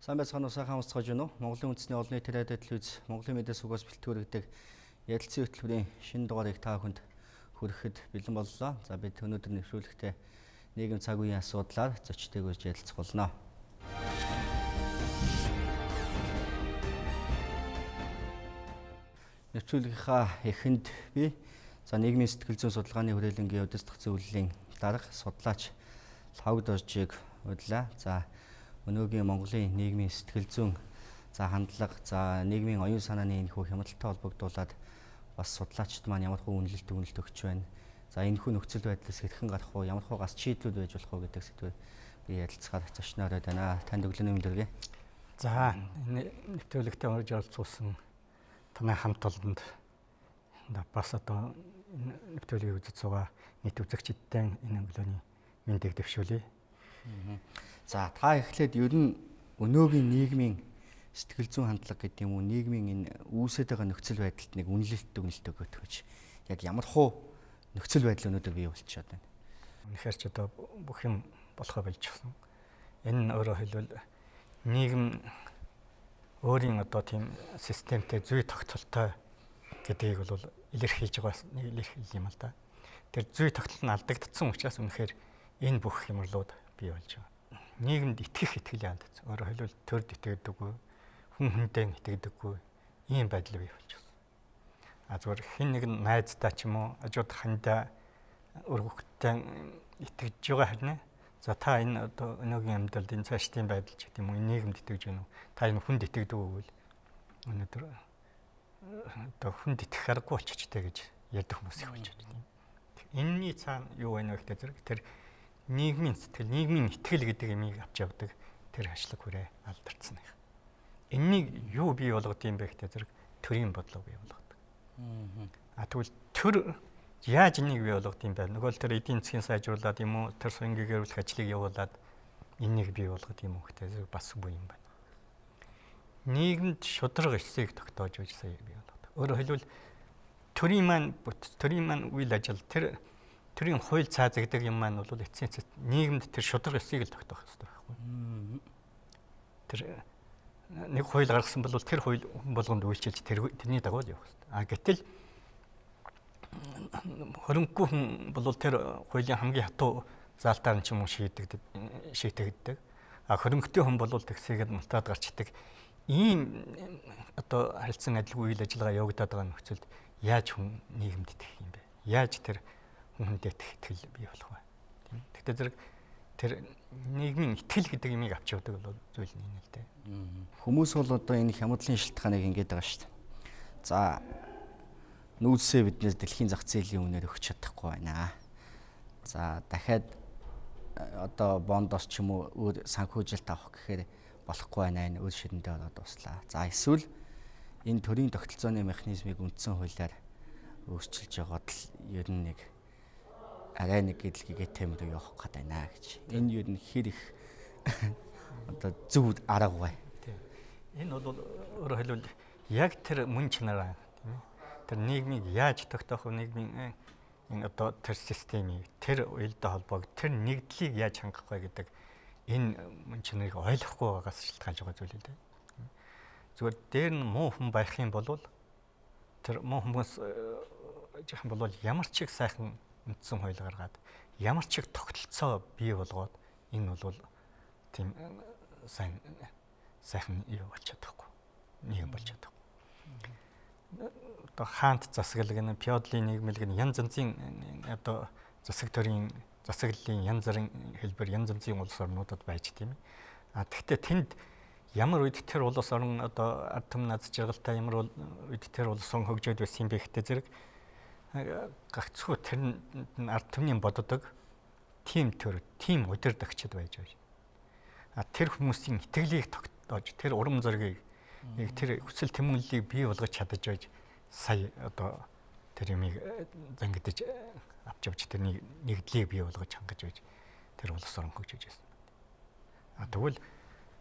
Сайн байцгаана уу, сайхан устгаж байна уу? Монголын үндэсний олон нийтийн радио телевиз Монголын мэдээ сугаас бэлтгэгддэг ярилцсан хөтөлбөрийн шинэ дугаарыг та бүхэнд хүрэхэд бэлэн боллоо. За бид өнөөдөр нэвтрүүлэгтээ нийгэм цаг үеийн асуудлаар зочдойгоо ярилцах болно. Нэвтрүүлгийнхаа эхэнд би нийгмийн сэтгэл зүйн судалгааны хүрээлэнгийн удирдах зөвлөлийн дарга судлаач Лхагд Оржийг удилаа. Өнөөгийн Монголын нийгмийн сэтгэл зүйн хандлага, нийгмийн оюун санааны энэхүү хямралтай холбогдуулаад бас судлаачид маань ямар хөө үнэлэлт өгч байна. Энэхүү нөхцөл байдлаас хэрхэн гарах вэ? Ямар хөө гас шийдлүүд байж болох вэ гэдэг сэдвээр би ярилцахаар зочноор байна. Танд өглөөний мэндийг. Энэ нэвтрүүлэгтээ орж оролцуулсан танай хамт олонд бас одоо нэвтрүүлгийг үзэж байгаа нийт үзэгчдтэй энэ өглөөний мэндийг дэвшүүлье. Та эхлээд ер нь өнөөгийн нийгмийн сэтгэл зүйн хандлага гэдэг юм уу, нийгмийн энэ үүсэж байгаа нөхцөл байдалд нэг үнэлэлт өгөх гэж яг ямар хуу нөхцөл байдал өнөөдөр бий болчиход байна. Үнэхээр ч одоо бүх юм болохоо болчихсон. Энэ өөрөөр хэлбэл нийгэм өөрийн одоо тийм системтэй зүй тогтолтой гэдгийг бол илэрхийлж байгаа нэг илэрхийлэл юм л да. Тэр зүй тогтол нь алдагдсан учраас үнэхээр энэ бүх хямралууд бий болж байгаа. Нийгэмд итгэх итгэл яанд. Өөрөөр хэлбэл төрд итгэдэггүй, хүн хүндээ итгэдэггүй ийм байдал бий болж байна. Зүгээр хэн нэгэн найздаа ч юм уу, ажууд хандаа өргөхтэй итгэж байгаа хэрнээ. Та энэ одоо өнөөгийн амьдралд энэ цаашдын байдал ч гэдэг юм уу, нийгэмд итгэж байна уу? Та энэ хүнд итгэдэг үү гэвэл өнөөдөр одоо хүнд итгэх аргагүй болчихжээ гэж ярьдаг хүмүүс их болж байна. Энэний цаана юу байна вэ гэдэг зэрэг тэр нийгмийн сэтгэл, нийгмийн итгэл гэдэг юмыг авч явдаг тэр ашлаг хүрээ алдарцсан юм. Энэнийг юу бий болгох юм бэ гэдэг зэрэг төрийн бодлого бий болгодог. Тэгвэл төр яаж энийг бий болгох юм бэ? Нөгөө тэр эдийн засгийн сайжруулаад юм уу, тэр соёнгийн гэрүүлэх ажлыг явуулаад энийг бий болгох юм уу гэдэг зэрэг бас үгүй юм байна. Нийгэмд шударга эсийг тогтоож байж сая бий болгодог. Өөрөөр хэлбэл төрийн маань үйл ажил төрийн хууль цаазагддаг юм маань бол эцсийн нийгэмд тэр шударга эсийг л тогтоох хэрэгтэй байхгүй. Тэр нэг хууль гаргасан бол тэр хууль болгонд үйлчилж тэрний дагуу л явах хэрэгтэй. Гэтэл хөрөнгөгүй хүн бол тэр хуулийн хамгийн хатуу заалтаар нь ч юм уу шийтэгддэг. Хөрөнгөтэй хүн бол тэгсээгээд мултаад гарчдаг. Ийм одоо харилцан адилгүй үйл ажиллагаа явагдаад байгаа нөхцөлд яаж хүн нийгэмд итгэх юм бэ? Яаж тэр хүндээ итгэл бий болох вэ? Тийм. Тэгтээ зэрэг тэр нийгмийн итгэл гэдэг юмыг авч явдаг бол зүйл нь энэ л дээ. Хүмүүс бол одоо энэ хямралын шалтгааныг ингэж байгаа шүү дээ. Нүүдсээ биднээс дэлхийн зах зээлийн үнээр өгч чадахгүй байна. Дахиад одоо бондоос ч юм уу өөр санхүүжилт авах гэхээр болохгүй байна. Энэ үйл ширэндээ ороод дуслаа. Эсвэл энэ төрийн тогтолцооны механизмыг үндсэн хуулиар өөрчилж яваад л ер нь нэг арай нэг гэдэлгийгээ тэмдэг явах гээд байна гэж. Энэ ер нь хэр их одоо зөв арга вэ? Энэ бол өөрөөр хэлбэл яг тэр мөн чанараа тийм ээ. Тэр нийгмийг яаж тогтоох вэ? Нийгмийн энэ одоо тэр системийг, тэр уялдаа холбоог, тэр нэгдлийг яаж хангах вэ гэдэг энэ мөн чанарыг ойлгохгүй байгаас шалтгаалж байгаа зүйл үү? Зүгээр дээр нь муу хүн байх юм бол тэр муу хүмүүс жих юм бол ямар ч их сайхан үндсэн хууль гаргаад ямар ч их тогтолцоо бий болгоод энэ бол тийм сайхан юу болж чадахгүй. Нийгэм болж чадахгүй. Одоо хаант засаглал гэнэ феодалын нийгмэл гэнэ янз янзын одоо засаг төрийн засаглалын янз бүрийн хэлбэр янз янзын улс орнуудад байж тийм ээ. Тэгвэл тэнд ямар үед тэр улс орн одоо ард түмэн аз жаргалтай ямар үед тэр улс орн хөгжөөд байсан юм бэ гэдэг зэрэг гагцхүү тэр ард түмний боддог тийм удирдагчд байж байна. Тэр хүмүүсийн итгэлийг тогтоож тэр урам зоригийг тэр хүсэл тэмүүллийг бий болгож чадаж байж сая одоо тэр юмыг зангидаж авч явж тэр нэгдлийг бий болгож хангаж байж тэр улс орн хөгжиж байсан. Тэгвэл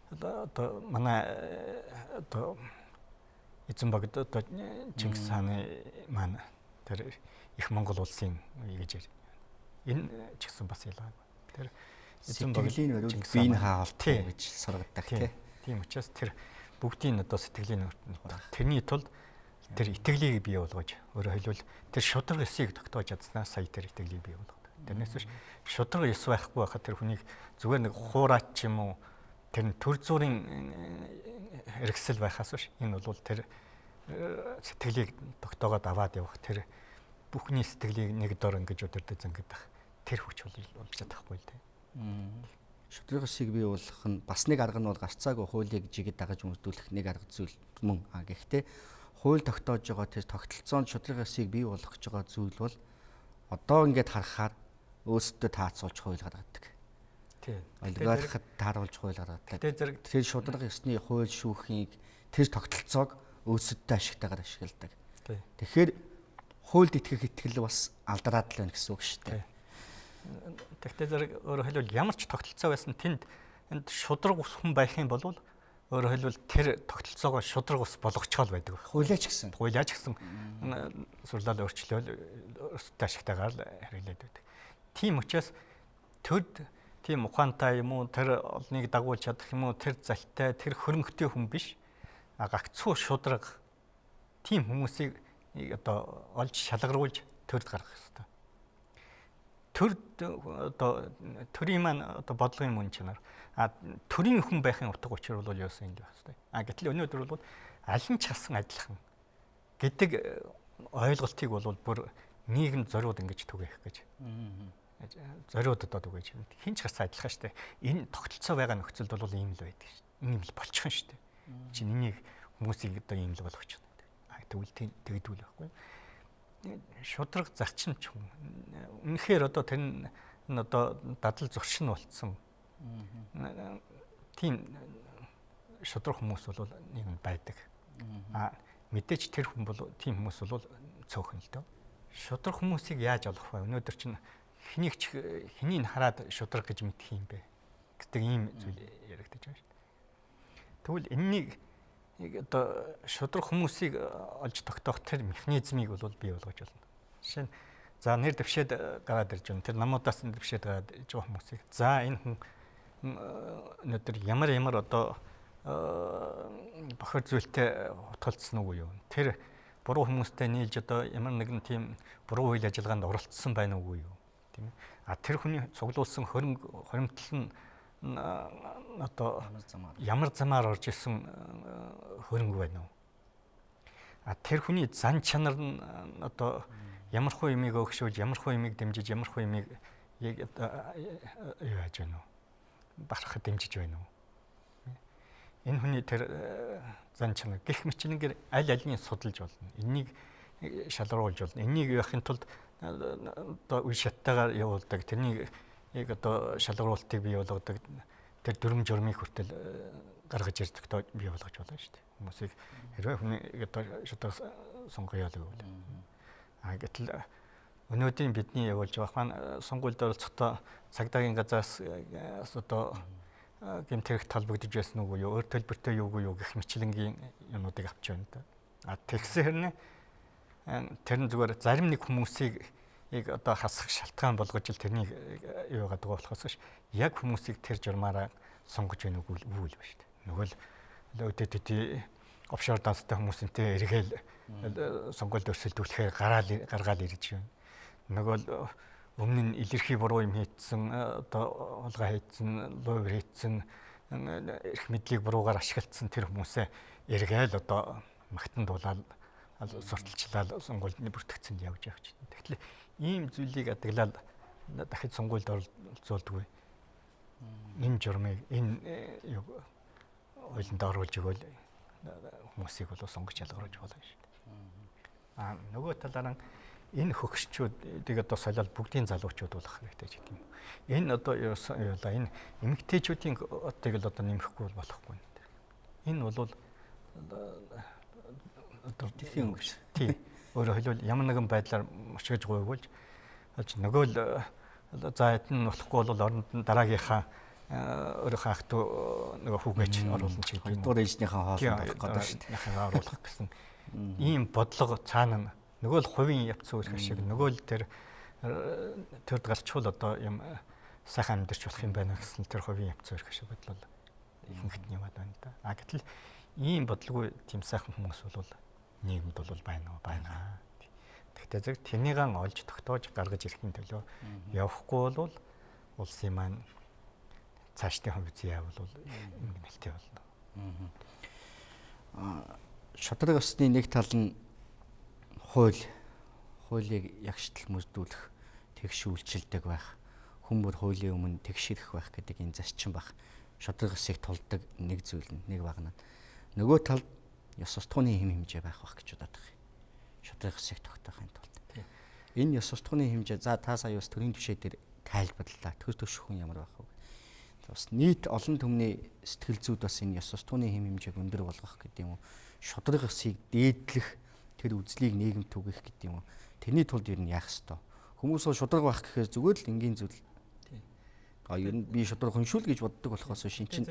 одоо манай одоо эзэн богд одоо Чингис хааны маань тэр их Монгол улсын гэж энэ ч гэсэн бас ялгаагүй. Тэр эзэн богдын өрөө биеийн хаалт гэж сургадаг тийм. Тийм учраас тэр бүгдийн одоо сэтгэлийн тэрний тулд тэр итгэлийг бий болгож өөрөөр хэлбэл тэр шудраг ёсыг тогтоож чадсанаас сая тэр итгэлийг бий болгодог. Тэрнээс биш шудраг ёс байхгүй байхад тэр хүнийг зүгээр нэг хуураач ч юм уу тэр төр зүрийн хэрэгсэл байхаас биш энэ бол тэр сэтгэлийг тогтоогоод аваад явах тэр бүхний сэтгэлийг нэг дор ингэж өдөрдөж зангидах тэр хүч болж чадахгүй л дээ. Шудраг ёсыг бий болгох нь бас нэг арга нь бол гарцаагүй хуулийг жигэд дагаж өмсдүүлэх нэг арга зүйл мөн. Гэхдээ хууль тогтоож байгаа тэр тогтолцоонд шудраг ёсыг бий болгож байгаа зүйл бол одоо ингээд харахаар өөрсдөө таацуулж хууль гаргадаг. Тийм. Олигархад тааруулж хууль гаргадаг. Тэр шудраг ёсны хууль шүүхийг тэр тогтолцоог өөрсдөө ашигтайгаар ашигладаг. Тэгэхээр хуульд итгэх итгэл бас алдраад л байна гэсэн үг шүү дээ. Тэгтээ зэрэг өөрөөр хэлбэл ямар ч тогтолцоо байсан тэнд энд шудраг ус хүн байх юм бол өөрөөр хэлбэл тэр тогтолцоогоо шудраг ус болгочоол байдаг. Хуулиач гэсэн сурлал өөрчлөөл өөрсдөө ашигтайгаар л хэрэглээд байдаг. Тийм учраас төд тийм ухаантай юм уу тэр олныг дагуулж чадах юм уу тэр залтай тэр хөрөнгөтэй хүн биш. Гагцхүү шудраг тийм хүмүүсийг одоо олж шалгаруулж төрд гаргах хэрэгтэй. Төрийн маань одоо бодлогын мөн чанар. Төрийн хүн байхын утга учир бол юу юм бэ хэвчээ. Гэтэл өнөөдөр бол аль нь ч хасан адилхан гэдэг ойлголтыг бол бүр нийгэм зориуд ингэж түгээх гэж. Зориуд одоо түгэж. Хин ч хасан адилхан шүү дээ. Энэ тогтолцоо байгаа нөхцөлд бол ийм л байдаг шүү дээ. Ийм л болчихно шүү дээ. Чинь энийг хүмүүсийг одоо ийм л болгочих. Тэгвэл тэгдвэл байхгүй. Шудраг зарчимч хүн. Үнэхээр одоо тэр нь одоо дадал зуршин болцсон. Тийм шудраг хүмүүс бол нэг байдаг. Мэдээж тэр хүн бол тийм хүмүүс бол цөөхөн л дөө. Шудраг хүмүүсийг яаж олох вэ? Өнөөдөр чинь хэнийг хараад шудраг гэж мэдэх юм бэ? Гэдэг ийм зүйл яригдаж байна шүү дээ. Тэгвэл энэнийг одоо шудраг хүмүүсийг олж тогтоох тэр механизмыг бол бий болгож болно. Жишээ нь за нэр дэвшээд гараад ирж байна. Тэр намуудаас нэр дэвшээд гараад иж байгаа хүмүүсийг. За энэ хүн өнөөдөр ямар одоо бохир зүйлтэй утгалцсан уу юу? Тэр буруу хүмүүстэй нийлж одоо ямар нэгэн тийм буруу үйл ажиллагаанд оролцсон байна уу юу? Тийм ээ. Тэр хүний цуглуулсан хоримтлал нь одоо ямар замаар орж исэн хөрөнгө байна уу? Тэр хүний зан чанар нь одоо ямар хөө юмыг өгшөөж, ямар хөө юмыг дэмжиж, ямар хөө юмыг яг юу яаж байна уу? Барахад дэмжиж байна уу? Энэ хүний тэр зан чанар гэх мэтлэнгээр аль алийг судалж болно. Энийг шалгаруулж болно. Энийг яахын тулд одоо үе шаттайгаар явуулдаг. Тэрнийг яг одоо шалгаруултыг бий болгодог. Тэр дүрм журмыг хүртэл гаргаж ирдэг бий болгож болно шүү дээ. Хүмүүсийг хэрвээ хүний одоо шудраг сонгоё л гэвэл. Гэтэл өнөөдрийн бидний явуулж байгаа маань сонгуульд оролцохдоо цагдаагийн газраас одоо гэмт хэрэг талбагдж байсан уу юу, өөр төлбөртэй юу гэх мэтлэнгийн юмнуудыг авч байна да. Тэгсээр тэр нь зүгээр зарим нэг хүмүүсийг яг одоо хасах шалтгаан болгож ил тэрнийг юу яагаад байгаа болохоос ш яг хүмүүсийг тэр журмаараа сонгож байна уу үгүй л ба шүү дээ. Нөгөө л өөдөд офшор данстай хүмүүсэнтэй эргээл сонгуульд өрсөлдүүлэхээр гаргаал ирж байна. Нөгөө л өмнө нь илэрхий буруу юм хийцэн одоо хулгай хийцэн, луур хийцэн, эрх мэдлийг буруугаар ашиглацсан тэр хүмүүсээ эргээл одоо магтан дуулаад сурталчлаад сонгуульд бүртгэцэнд явж байгаа чинь. Тэгэхээр ийм зүйлийг адаглал дахид сонгуульд оролцуулдаггүй. Энэ журмыг энэ ойлонд оруулж өгөөл хүмүүсийг бол сонгож ялгаруулж болно шүү дээ. Нөгөө талаараа энэ хөгшчүүдийг одоо солиод бүгдийн залуучууд болох хэрэгтэй ч гэдэг юм. Энэ одоо энэ эмэгтэйчүүдийн отыг л одоо нэмэхгүй болохгүй. Энэ бол одоо тийм үг шүү. Тийм. Өөрөөр хэлбэл ямар нэгэн байдлаар мушгиж гойвуулж нөгөө л за эдэн болохгүй бол оронд нь дараагийнхаа өөрийнхөө ах トゥ нөгөө хүүгээч оруулна ч гэдэг юм. Дуур ээжнийхээ хоолнд авах гэдэг шүү дээ. Оруулах гэсэн ийм бодлого цаана нөгөө л хувийн явц үүрэх шиг нөгөө л тэр гарчвал одоо юм сайхан амьдарч болох юм байна гэсэн тэр хувийн явц үүрэх шиг бодлоо ихэнхэд нь яваад байна да. Гэтэл ийм бодлого тийм сайхан хүмүүс бол нийгэмд бол байна. Гэхдээ зэрэг тэнийгэн олж тогтоож гаргаж ирэхин төлөө явахгүй бол улсын маань цаашдын хувьцаа явбал ингэ нэлтэй болно. Шудраг ёсны нэг тал нь хуулийг ягштал мөрдүүлэх, тэгш үйлчилдэг байх, хүмүүр хуулийн өмнө тэгшэрэх байх гэдэг энэ зарчим баг. Шудраг ёсыг тулдаг нэг зүйл нь, нэг баг нь. Нөгөө талд ёс устгууны хэм хэмжээ байх гэж бодоод байгаа юм. Шудраг ёсыг тогтоохын тулд. Энэ ёс устгууны хэмжээ та сая бас төрийн түвшээ дээр тайлбарлалаа. Төр төшөх хүн ямар байх вэ? Бас нийт олон түмний сэтгэл зүйд бас энэ ёс устгууны хэм хэмжээг өндөр болгох гэдэг юм уу? Шудраг ёсыг дээдлэх, тэр үзлийг нийгэмд түгэх гэдэг юм уу? Тэрний тулд ер нь яах ёстой? Хүмүүс шудраг байх гэхээр зүгээр л энгийн зүйл. Ер нь би шудраг хүншүүл гэж боддог болохоос шинчин.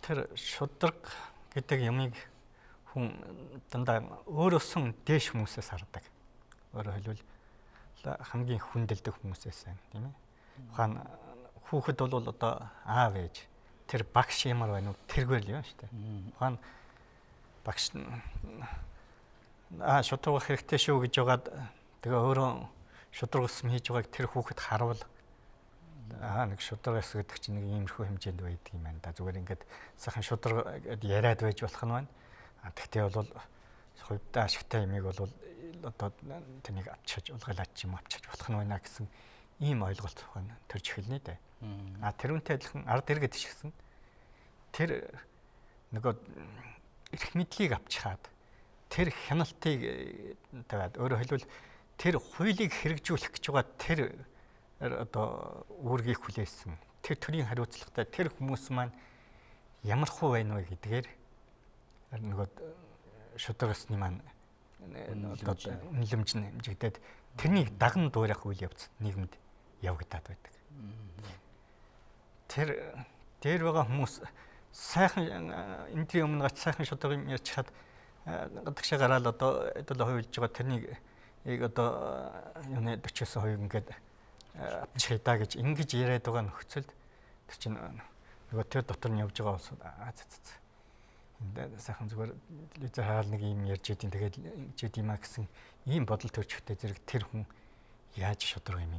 Тэр шудраг гэдэг юмыг хүн дандаа өөрөөсөн дээш хүмүүсээс хардаг. Өөрөөр хэлбэл хамгийн хүндэлдэг хүмүүсээс байна, тийм ээ. Ухаан хүүхэд бол одоо аав ээж тэр багш ямар байна уу тэргээр л юм шүү дээ. Ухаан багш шудраг хэрэгтэй шүү гэж байгаад тэгээ өөрөө шудраг ус хийж байгааг тэр хүүхэд харвал нэг шудраг ус гэдэг чинь нэг иймэрхүү хэмжээнд байдаг юм байна да. Зүгээр ингээд сайхан шудраг яриад байж болох нь байна. Тэгтээ бол хувьдаа ашигтай юмыг бол одоо тэнийг авчиж улгайлаач юм авчиж болох нь байна гэсэн ийм ойлголт байна. Төрж эхэлнэ дээ. Тэрүүнтэй адилхан ард иргэд шигсэн тэр нөгөө эрх мэдлийг авчихад тэр хяналтыг тавиад өөрөөр хэлбэл тэр хуулийг хэрэгжүүлэх гэж байгаа тэр одоо үүргийг хүлээсэн тэр төрийн хариуцлагатай тэр хүмүүс маань ямар хуу байна вэ гэдгээр нөгөө шудраг ёсны маань одоо үнэлэмж нь хэмжигдээд тэрнийг даган дуурайх үйл явц нийгэмд явагдаад байдаг. Тэр дээр байгаа хүмүүс сайхан энэний өмнө гач сайхан шудраг юм ярьчихад гадагшаа гараад одоо хувилж байгаа тэрнийг одоо юуны 40% ингээд авчихъя да гэж ингэж яриад байгаа нөхцөлд тэр чинь нөгөө тэр дотор нь явж байгаа улсууд энд сайхан зүгээр телевизээр хаал нэг юм ярьж идэв тэгээд ингэж идэм а гэсэн ийм бодол төрчихтэй зэрэг тэр хүн яаж шудраг юм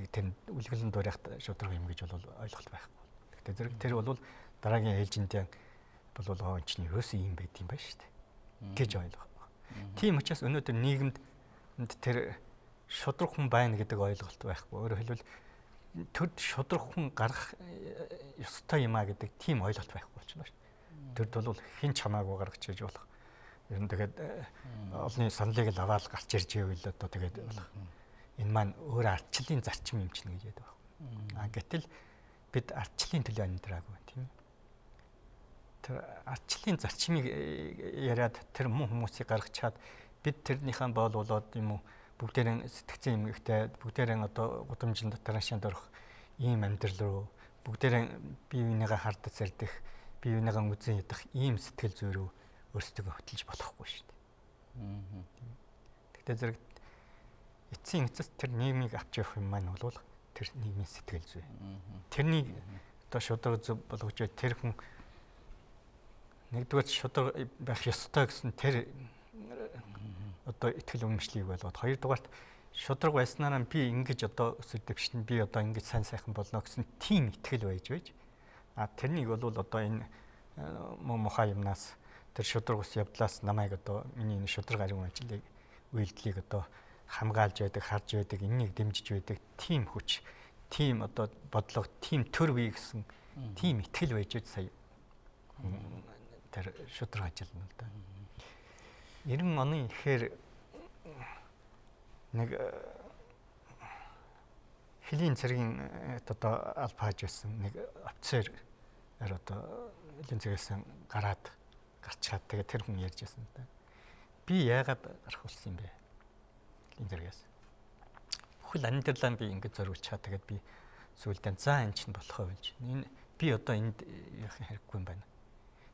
тэр үлгэлэн дуурайхт шудраг юм гэж бол ойлголт байхгүй. Гэхдээ зэрэг тэр бол дараагийн ээлжиндээ бол энэ чинь ерөөсөө юм байт юм байна шүү дээ гэж ойлгох. Тийм учраас өнөөдөр нийгэмд тэр шудраг хүн байна гэдэг ойлголт байхгүй. Өөрөөр хэлбэл төр шудраг хүн гарах ёстой юм а гэдэг тийм ойлголт байхгүй болчихно шүү дээ. Тэрд бол хэн ч хамаагүй гаргаж иж болох. Ер нь тэгээд олонний саналыг л аваад гарч ирж ивэл одоо тэгээд болох. Энэ маань өөр ардчлалын зарчим юм чинь гэж яддаг байна. Гэтэл бид ардчлалын төлөө амьдраагүй тийм ээ. Тэр ардчлалын зарчмыг яриад тэр муу хүмүүсийг гаргачаад бид тэрнийхэн боолуулаад юм уу бүгдээрээ сэтгцэн юм ихтэй бүгдээрээ одоо гудамжинд тараашаанд орох ийм амьдрал руу бүгдээрээ бие бинийгээ хардаж сэрдэх бие бинийгээ үзэн ядах ийм сэтгэл зүй рүү өөрсдөө хөтлөж болохгүй шүү дээ. Тэгтээ зэрэг эцсийн эцэс тэр нийгмийг авч явах юм маань бол тэр нийгмийн сэтгэл зүй. Тэрнийг одоо шудраг зөв болгож бай тэр хүн нэгдүгээр шудраг байх ёстой гэсэн тэр одоо итгэл үнэмшлийг болгоод хоёрдугаарт шудраг байснараа би ингэж одоо өсөж дэвшин би одоо ингэж сайн сайхан болно гэсэн тийм итгэл байж тэрнийг бол одоо энэ мухай юмнаас тэр шудраг ус явдлаас намайг одоо миний энэ шудраг ариун ажлыг үйлдэлийг одоо хамгаалж байдаг, харж байдаг, энэнийг дэмжиж байдаг тийм хүч, тийм одоо бодлого, тийм төр бий гэсэн тийм итгэл байж сая тэр шудраг ажил нь л да. 90 оны ихээр нэг хэлийн цэргийн одоо алба хааж байсан нэг офицер одоо хэлийн цэргээс гарчаад тэгээ тэр хүн ярьж байсан да. Би яагаад гарах болсон юм бэ? Хэлийн цэргээс. Бүхэл амьдралаа би ингэж зориулчаа тэгээд би сүүлдээ за энэ чинь болохоо болж. Энэ би одоо энд яах хэрэггүй юм байна.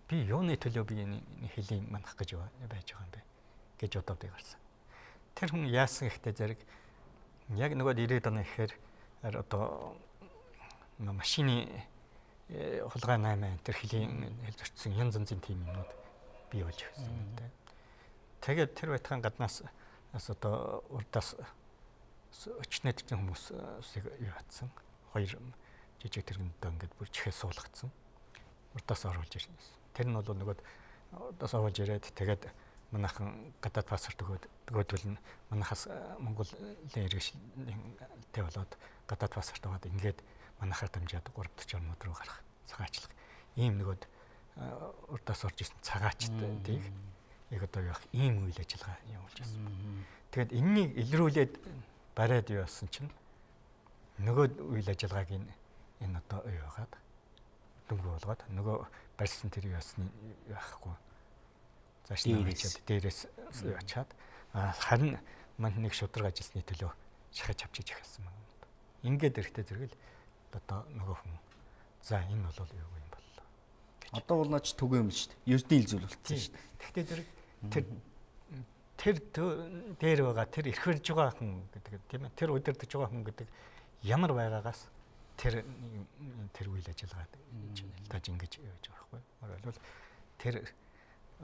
Би юуны төлөө би энэ хэлийн манах гэж байж байгаа юм бэ гэж бодоод гарсан. Тэр хүн яасан ихтэй зэрэг яг нөгөө 90-ад оны ихээр одоо машины хулгай 8 тэр хөлийн хэл зөрчсөн янз янзын тим юмнууд бий болж ирсэн тийм. Тэгээд тэр байтхан гаднаас одоо урдаас өчнөд хүмүүсийг юу хатсан. 2 жижиг тэргэндээ ингээд бүр чихээ суулгацсан. Урдаас оруулж ирсэн. Тэр нь бол нөгөө урдаас оруулж ирээд тэгээд манайхан гадаад паспорт өгөөдөл нь манайхаас Монголын иргэшилтэй болоод гадаад паспорт аваад ингээд манайхаар дамжаад 3-40 орнууд руу гарах цагаачлах. Ийм нөгөө урдаас орж исэн цагаачтыг яг одоо яг ийм үйл ажиллагаа явуулж байсан. Тэгээд энэнийг илрүүлээд бариад явуулсан чинь нөгөө үйл ажиллагааг энэ одоо яваад дөнгө болгоод нөгөө барьсан тэр ясны яахгүй зааш нэмээд дээрээс ячаад харин манд нэг шудраг ажилласны төлөө шахаж авчиж ихсэн юм. Ингээд эрэхтэй зэрэгэл одоо нөгөө хүн за энэ бол юу юм боллоо. Одоо бол наач түгөө юм шүү дээ. Ердийн ил зүйл болчихсон шүү дээ. Тэгтээ зэрэг тэр дээр байгаа тэр ирэх ирж байгаа хүн гэдэг тийм ээ. Тэр удирдах байгаа хүн гэдэг ямар байгаагаас тэр үйл ажиллагаа тааж ингэж явж байгаа байхгүй. Өөрөлдвөл тэр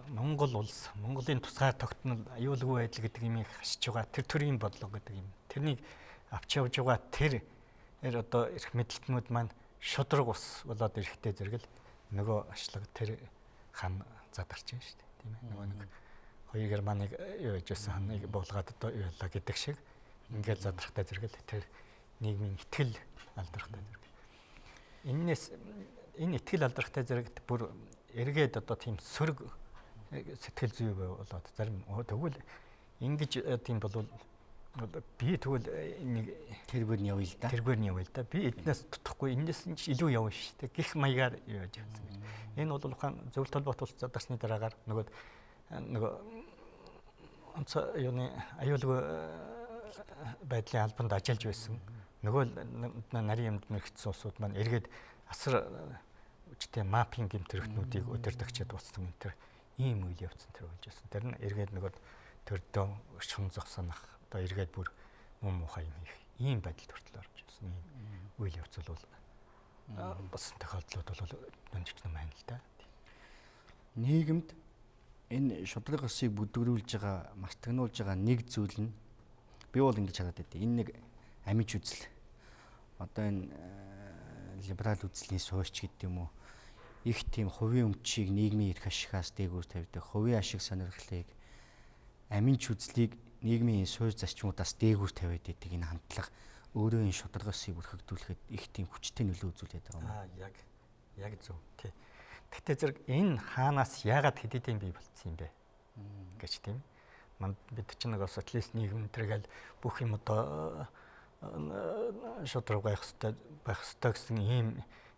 Монгол улс, Монголын тусгаар тогтнол аюулгүй байдал гэдэг юмыг хашиж байгаа тэр төрлийн бодлого гэдэг юм. Тэрнийг авч явж байгаа тэр одоо эрх мэдлэлтнүүд маань шудраг ус болоод ирэхтэй зэрэгэл нөгөө ашлаг тэр хан задарч байна шүү дээ. Тийм ээ. Нөгөө нэг хоёр германыг юу гэж байсан ханыг буулгаад одоо юу ялла гэдэг шиг ингээд задрахтай зэрэгэл тэр нийгмийн итгэл алдрахтай зэрэг. Энэ итгэл алдрахтай зэрэгт бүр эргээд одоо тийм сөрөг сэтгэл зүй болоод зарим тэгвэл ингэж тийм болвол би тэгвэл нэг тэргээр нь явъя л да. Тэргээр нь явъя л да. Би эднээс тутахгүй энэс нь илүү явна шүү дээ. Гэх маягаар яаж явсан гэж. Энэ бол ухаан зөвлөлт толгойд уулз задарсны дараагаар нөгөө онцгой юуны аюулгүй байдлын албанд ажиллаж байсан. Нөгөө нарийн юмд мэрэгдсэн улсууд маань эргээд асар үжтэй маппинг гэмтэрхтнүүдийг удирдахчид болсон юм тэр ийм үйл явцсан тэр болж байсан. Тэр нь эргээд нөгөө төрдөө шун зогсонох одоо эргээд бүр муу муухай юм их ийм байдалд хүртэл орж ирсэн ийм үйл явц бол бас тохиолдлууд бол өнжигч юм байна л да. Нийгэмд энэ шудраг усыг бүдгэрүүлж байгаа, мартагнуулж байгаа нэг зүйл нь би бол ингэж хараад байдیں۔ Энэ нэг амиж үзэл. Одоо энэ либерал үзлийн суурьч гэдэг юм уу? Их тийм хувийн өмчийг нийгмийн эрх ашигаас дээгүүр тавьдаг, хувийн ашиг сонирхлыг аминч үзлийг нийгмийн суурь зарчмуудаас дээгүүр тавиад байдаг энэ хандлага өөрөө энэ шударгасыг бүрхэгдүүлэхэд их тийм хүчтэй нөлөө үзүүлээд байгаа юм. Яг зөв. Тий. Тэгтээ зэрэг энэ хаанаас яагаад хэдийдээ бий болцсон юм бэ? Гэж тийм. Манд бид чинь нэг социалист нийгэм тэргээл бүх юм одоо шудраг байх ёстой гэсэн ийм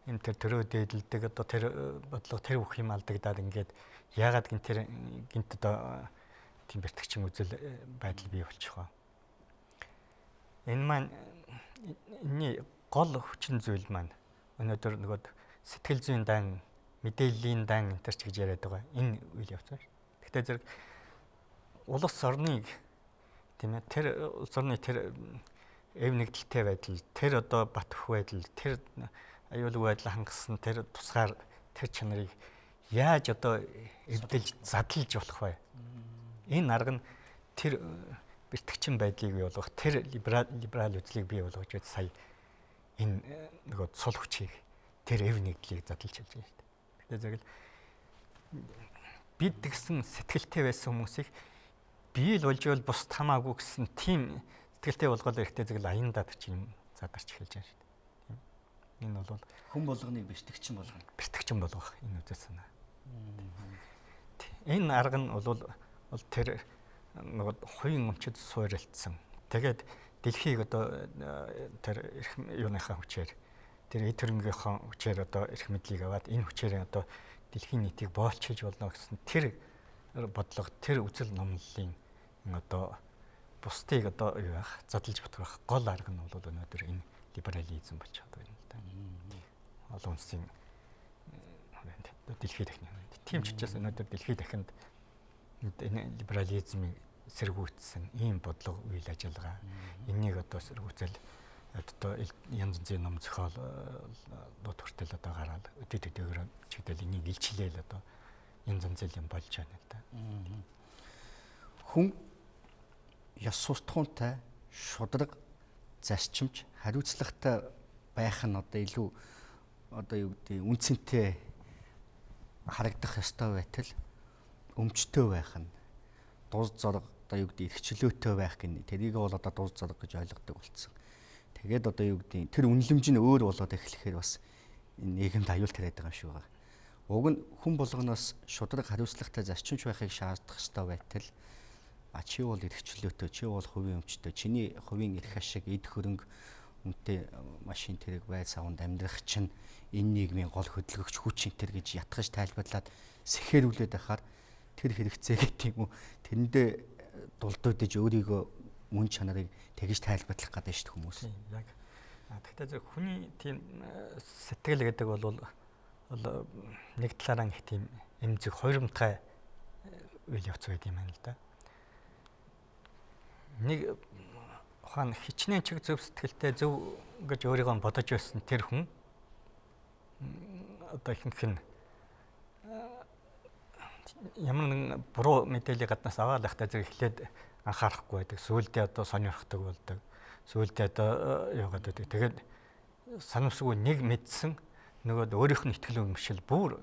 энэ тэр төрөө дээдэлдэг одоо тэр бодлого тэр бүх юм алдагдаад ингээд яагаад гинт одоо тийм бэртгчин үзэл байдал бий болчих вэ? Энэ маань энэний гол хүчин зүйл маань өнөөдөр нөгөө сэтгэл зүйн дан, мэдээллийн дан энэ ч гэж яриад байгаа энэ үйл явц байна. Гэхдээ зэрэг улс орныг тийм ээ тэр улс орны тэр эв нэгдэлтэй байдал, тэр одоо бат бөх байдал, тэр аюулгүй байдал хангасан тэр тусгаар тэр чанарыг яаж одоо эвдэлж задлж болох вэ? Энэ арга нь тэр бэртгчин байдлыг бий болгох, тэр либерал үзлийг бий болгож байд сая энэ нөгөө цул хүчийг тэр эв нэгдлийг задлж хэлж байгаа шүү дээ. Тэгэхээр зэрэг бид гэсэн сэтгэлтэй байсан хүмүүсийг бий л болж байвал бус тамаагүй гэсэн тийм сэтгэлтэй болгоод ирэхтэй зэрэг аяндаа тэр чинь задарч эхэлж байгаа шүү дээ. Энэ бол хүн болгоныг бэртгчин болгоно. Бэртгчин болгох энэ үзэл санаа. Энэ арга нь бол тэр нөгөө хувийн өмчөд суурилдсан. Тэгээд дэлхийг одоо тэр эрх юуныхаа хүчээр тэр эд хөрөнгийнхаа хүчээр одоо эрх мэдлийг аваад энэ хүчээр одоо дэлхийн нийтийг боолчиж болно гэсэн тэр бодлого, тэр үзэл номлолын одоо бусдыг одоо юу яах, задлж батрах гол арга нь бол өнөөдөр энэ либерализм болчиход байна л да. Олон улсын дэлхийн дахин. Тийм ч учраас өнөөдөр дэлхийн дахинд энэ либерализмыг сэргүүцсэн ийм бодлого үйл ажиллагаа энэнийг одоо сэргүүцэл одоо янз янзын ном зохиол лууд хүртэл одоо гараад өдөөгөр чигдэл энийг илчлээл одоо янз янзын юм болж байна л да. Хүн ёс суртахуунтай, шударга, зарчимч, хариуцлагатай байх нь одоо илүү одоо юу гэдэг үнцэнтэй харагдах ёстой байтал өмчтөө байх нь дуз зориг одоо юу гэдэг эрхчлөөтэй байх гэнэ. Тэрийг бол одоо дуз зориг гэж ойлгодог болсон. Тэгээд одоо юу гэдэг тэр үнэлэмж нь өөр болоод эхлэхээр бас энэ нийгэмд аюул тариад байгаа юм шиг байна. Уг нь хүн болгоноос шударга хариуцлагатай зарчимч байхыг шаардах ёстой байтал чи бол эрхчлөөтэй, чи бол хувийн өмчтөй, чиний хувийн эрх ашиг, эд хөрөнгө, үнэтэй машин тэрэг байц савнд амьдрах чинь энэ нийгмийн гол хөдөлгөгч хүч энэ төр гэж ятгахж тайлбарлаад сэхэрүүлээд байхаар тэр хэрэгцээ гэдэг юм уу тэрэндээ дулдуудаж өөрийгөө мөн чанарыг тэгж тайлбарлах гэдэг шүү дээ хүмүүс. Яг. Тэгтээ зөв хүний тийм сэтгэл гэдэг бол нэг талаараа их тийм эмзэг хоёрмтай үйл явц байд юм байна л да. Нэг ухаан хичнээн чиг зөв сэтгэлтэй зөв гэж өөрийгөө бодож байсан тэр хүн одоо ихэнх нь ямар нэгэн буруу мэдээллийн гаднаас аваад байхдаа зэрэг эхлээд анхаарахгүй байдаг. Сүүлдээ одоо сонирхдаг болдог. Сүүлдээ одоо яваад байдаг. Тэгээд санамсаргүй нэг мэдсэн нөгөө өөрийнх нь итгэл үнэмшил бүр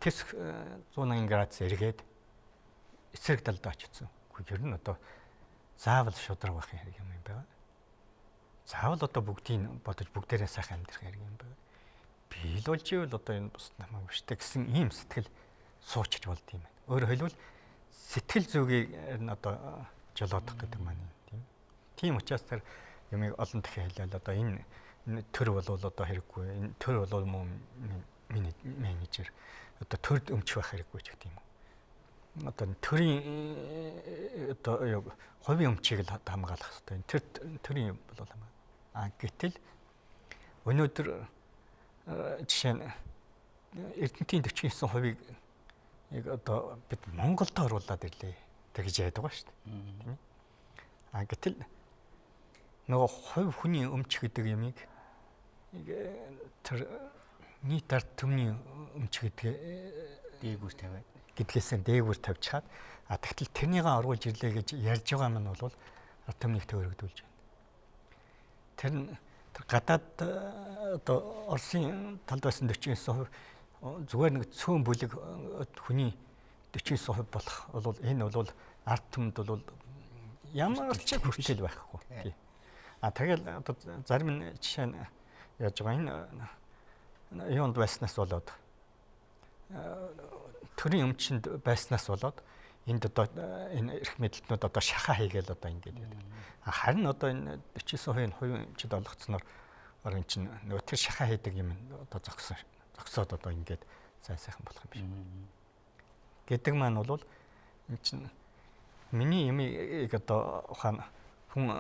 тэс 180 градус эргээд эсрэг талд очсон. Гэхдээ ер нь одоо заавал шудраг байх хэрэг юм байна. Заавал одоо бүгдийг бодож бүгдээрээ сайхан амьдрах хэрэг юм байна. Би л болж ивэл одоо энэ бус намайг биштэй гэсэн ийм сэтгэл суучиж болд юм байна. Өөрөөр хэлбэл сэтгэл зүгийг одоо жолоодох гэдэг маань тийм. Тийм учраас тэр юмыг олон дахин хэлээл одоо энэ төр бол одоо хэрэггүй. Энэ төр бол мөн миний менежер одоо төрд өмч байх хэрэггүй ч гэдэг юм. Одоо төрийн одоо хувийн өмчийг л хамгаалах хэрэгтэй. Тэр төрийн бол хамаа. Гэтэл өнөөдөр жишээ нь Эрдэнэтийн 49%-ийг одоо бид Монголд оруулаад ирлээ. Тэгж яадаг ба шүү дээ. Тийм. Гэтэл нөгөө хувь хүний өмч гэдэг юмыг тэр нийт ард түмний өмч гэдэг дээгүүр тавиад гэдгээсээ дээгүүр тавьчихад тэгтэл тэрнийг оруулж ирлээ гэж ярьж байгаа маань бол ард түмнийг төөрөгдүүлж байна. Тэр гадаад одоо Оросын талд байсан 49% зүгээр нэг цөөн бүлэг хүний 49% болох бол энэ бол ард түмэнд бол ямар ч хүртэл байхгүй. Тэгэл одоо зарим нь жишээ нь яаж байгаа энэ юунд байснаас болоод төрийн өмчөнд байснаас болоод энд одоо энэ эрх мэдэлтнүүд одоо шахаа хийгээл одоо ингэж яадаг. Харин одоо энэ 49% хувийн өмчөд олгоцсноор орон чинь нөгөө тэр шахаа хийдэг юм одоо зогсоод одоо ингэж сайхан болох юм биш. Гэдэг маань бол энэ чинь миний юмыг одоо ухаан хүн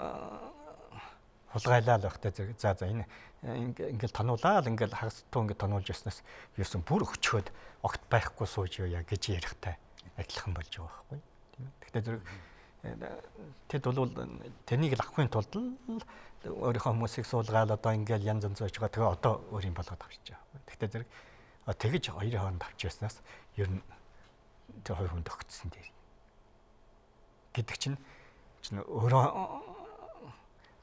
хулгайлал байхтай зэрэг за энэ ингээл тануулаад ингээл хагастуу ингээд тануулж яснаас юусэн бүр өчөөд огт байхгүй сууж яа гэж ярихтай адилхан болж байгаа байхгүй тийм ээ. Гэхдээ зэрэг тэд бол тэнийг л авахын тулд өөрийнхөө хүмүүсийг суулгаад одоо ингээл янз янз байж байгаа. Тэгээ одоо өөрийн болгоод авчиж байгаа. Гэхдээ зэрэг тэгэж хоёрын хооронд авч яснаас ер нь тэр хоёр хүнд өгцсөн дээр гэдэг чинь өөрөө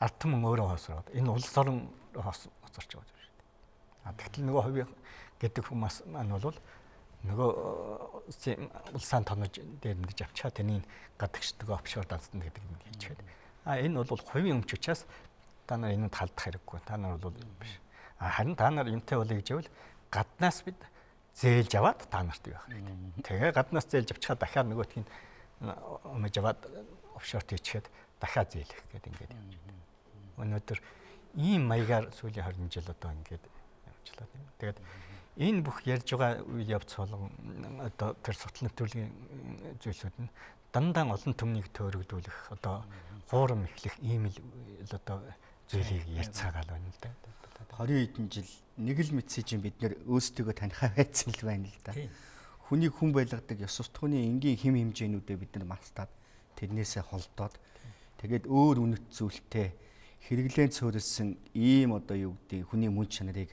ард түмэн өөрөө хоосроод энэ улс орон хоосорч байгаа юм шүү дээ. Тэгтэл нөгөө хувийн гэдэг хүмүүс маань бол нөгөө улсаан тонож дээрмдэж авчаа тэнийг гадагшдаг офшор дансна гэдэг юм хэлчихээд. Энэ бол хувийн өмч учраас та нар энэнд халдах хэрэггүй. Та нар бол биш. Харин та нар юмтай болъё гэж ивэл гаднаас бид зээлж аваад та нарт байх хэрэгтэй. Тэгээ гаднаас зээлж авчихаа дахиад нөгөөтгийг өмж аваад офшорт хийчихэд дахиад зээлэх гэдэг ингээд явж байна. Өнөөдөр ийм маягаар сүүлийн 20 жил одоо ингээд явжлаа тийм. Тэгээд энэ бүх ярьж байгаа үйл явц болгон одоо тэр сутал нэвтрүүлгийн зүйлсүүд нь дандаа олон түмнийг төөрөгдүүлэх одоо хуурам эхлэх ийм л одоо зүйлийг ярьцаагаал байна л да. 20 хэдэн жил нэг л мэдсий чинь бид нэр өөрсдөө танихаа байцсан л байна л да. Хүнийг хүн байлгадаг ёс суртахууны энгийн хэм хэмжээнүүдээ бид нар мартаад тэрнээсээ холдоод тэгээд өөр үнэт зүйлтэй хэрэглэн цөөлсөн ийм одоо юу гэдэг хүний мөн чанарыг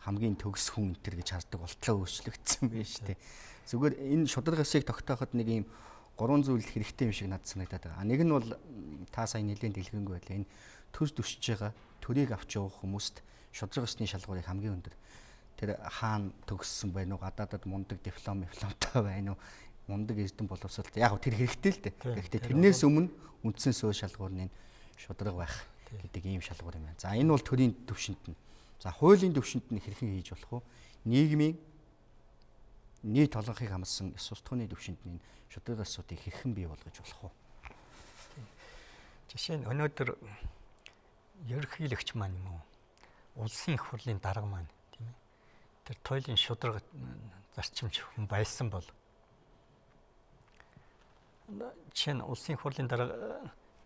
хамгийн төгс хүн энтер гэж хардаг болтлоо өөрчлөгдсөн байна шүү дээ. Зүгээр энэ шударга ёсыг тогтооход нэг ийм 3 зүйл хэрэгтэй юм шиг надад санагдаад байгаа. Нэг нь бол та сая нэлээд дэлгэрэнгүй байлаа. Энэ төс төсөж байгаа төрийг авч явах хүмүүст шударга ёсны шалгуурыг хамгийн өндөр тэр хаана төгссөн байна уу, гадаадад мундаг дипломтой байна уу, мундаг эрдэм боловсролт. Яг тэр хэрэгтэй л дээ. Гэхдээ тэрнээс өмнө үндсэн суурь шалгуур нь шударга байх гэдэг ийм шалгуур юм байна. За энэ бол төрийн төвшөнд нь. За хуулийн төвшөнд нь хэрхэн хийж болох вэ? Нийгмийн нийт толгойг хамсан ёс суртахууны төвшөнд нь шударга ёсуудыг хэрхэн бий болгож болох вэ? Жишээ нь өнөөдөр ерөнхийлөгч маань юм уу? Улсын их хурлын дарга маань тийм ээ. Тэр туйлын шударга зарчимч хүн байсан бол жишээ нь улсын их хурлын дарга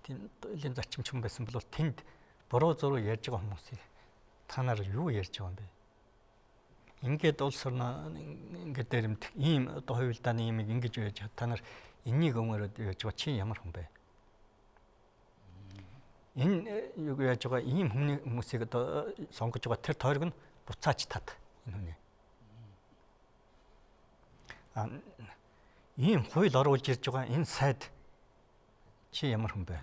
тийм туйлын зарчимч хүн байсан бол тэнд буруу зуруу ярьж байгаа хүмүүсийг та нар юу ярьж байгаа юм бэ? Ингээд улс орно ингээд дээрэмдэх ийм одоо хувилдааны юмыг ингэж яаж та нар энийг өмөрөд яаж байгаа чи ямар хүн бэ? Энэ юу яаж байгаа ийм хүмүүсийг одоо сонгож байгаа тэр тойрог нь буцаач тат энэ хүний. Ийм хууль оруулж ирж байгаа энэ сайд чи ямар хүн бэ?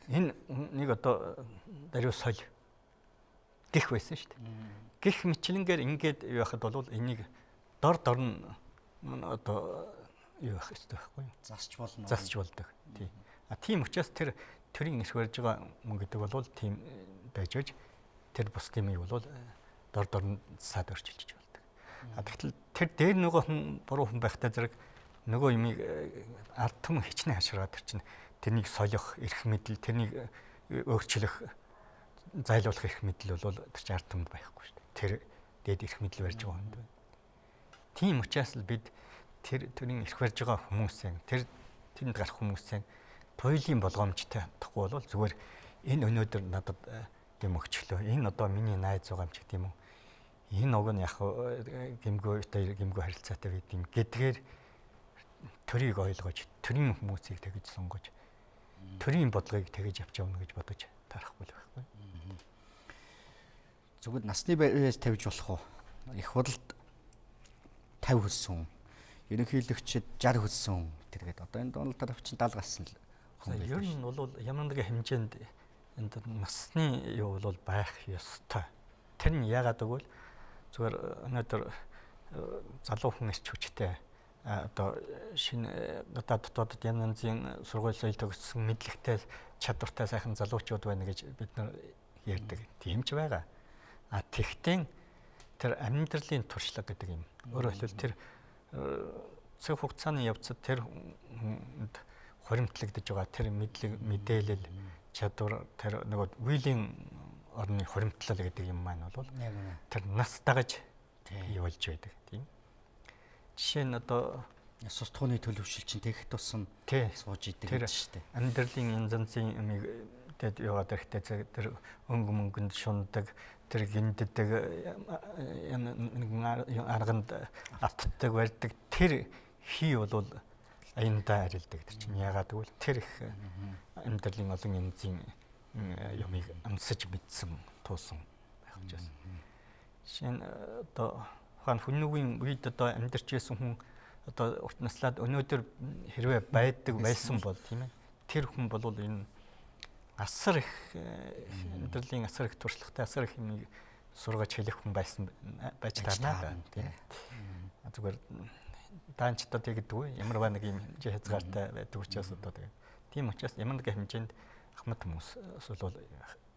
Энэ нэг одоо даруй соль гэх байсан шүү дээ. Гэх мэтлэнгээр ингээд юу яхад бол энийг дор нь одоо юу явах хэрэгтэй байхгүй юу? Засч болдог. Тийм. Тийм учраас тэр төрийн нэрх барьж байгаа мөн гэдэг бол тийм байж аж тэр бус тимийг бол дор нь саад орчилж болдог. Тэгтэл тэр дээр нөгөө хүн буруу хүн байхтай зэрэг нөгөө юмыг ард түмэн хичнээн хашраад тэр чинь тэрнийг солих эрх мэдэл, тэрнийг өөрчлөх, зайлуулах эрх мэдэл бол тэр чинь ард түмэнд байхгүй шүү дээ. Тэр дээд эрх мэдэл барьж байгаа хүнд байна. Тийм учраас л бид тэр төрийн эрх барьж байгаа хүмүүсийн тэнд гарах хүмүүсийн туйлын болгоомжтой тахгүй бол зүгээр энэ өнөөдөр надад юм өгчлөө. Энэ одоо миний найз байгаа юм ч гэдэм үү. Энэ уг нь яг гэмгүй харилцаатай байд юм гэдгээр төрийг ойлгож, төрийн хүмүүсийг тэгж сонгож, төрийн бодлогыг тэгж авч явна гэж бодож тарахгүй л байхгүй. Зүгээр насны барьяас тавьж болох уу? Их худалд 50 хөлсөн. Ерөнхийлөгчд 60 хөлсөн. тэргээд одоо энэ Дональд Трамп чинь 70 гарсан л хүн байх. Ер нь бол ямар нэгэн хэмжээнд энд насны юу бол байх ёстой. Тэр нь яагаад гэвэл зүгээр өнөөдөр залуу хүн эрч хүчтэй одоо шинэ гадаад дотоодод янз янзын сургууль соёл төгссөн мэдлэгтэй чадвартай сайхан залуучууд байна гэж бид нар ярьдаг. Тийм ч байгаа. Тэгтээ тэр амьдралын туршлага гэдэг юм. Өөрөөр хэлбэл тэр цаг хугацааны явцад тэр хуримтлагдж байгаа тэр мэдлэг мэдээлэл чадвар тэр нөгөө үеийн орны хуримтлал гэдэг юм маань бол тэр нас дагаж явуулж байдаг тийм. Жишээ нь одоо суртахууны төлөвшил чинь тэгэх тусам сууж идэг гэж шүү дээ. Амьдралын янз янзын юмыг тэд яваад ирэхдээ тэр мөнгөнд шундаг тэр гинддэг арганд автдаг барьдаг тэр хий бол аяндаа арилдаг тэр чинь яагаад гэвэл тэр их амьдралын олон янзын юмыг амсаж мэдсэн туусан байх учраас. Жишээ нь одоо хүннүгийн үед одоо амьдарч байсан хүн одоо урт наслаад өнөөдөр хэрвээ байсан бол тийм ээ тэр хүн бол энэ асар их амьдралын асар их туршлагатай асар их юмыг сургаж хэлэх хүн байж таарна тийм. Зүгээр даанчдаа тэгдэггүй ямар ба нэг юм хязгаартай байдаг учраас одоо тийм учраас ямар нэг хэмжээнд ахмад хүмүүс бол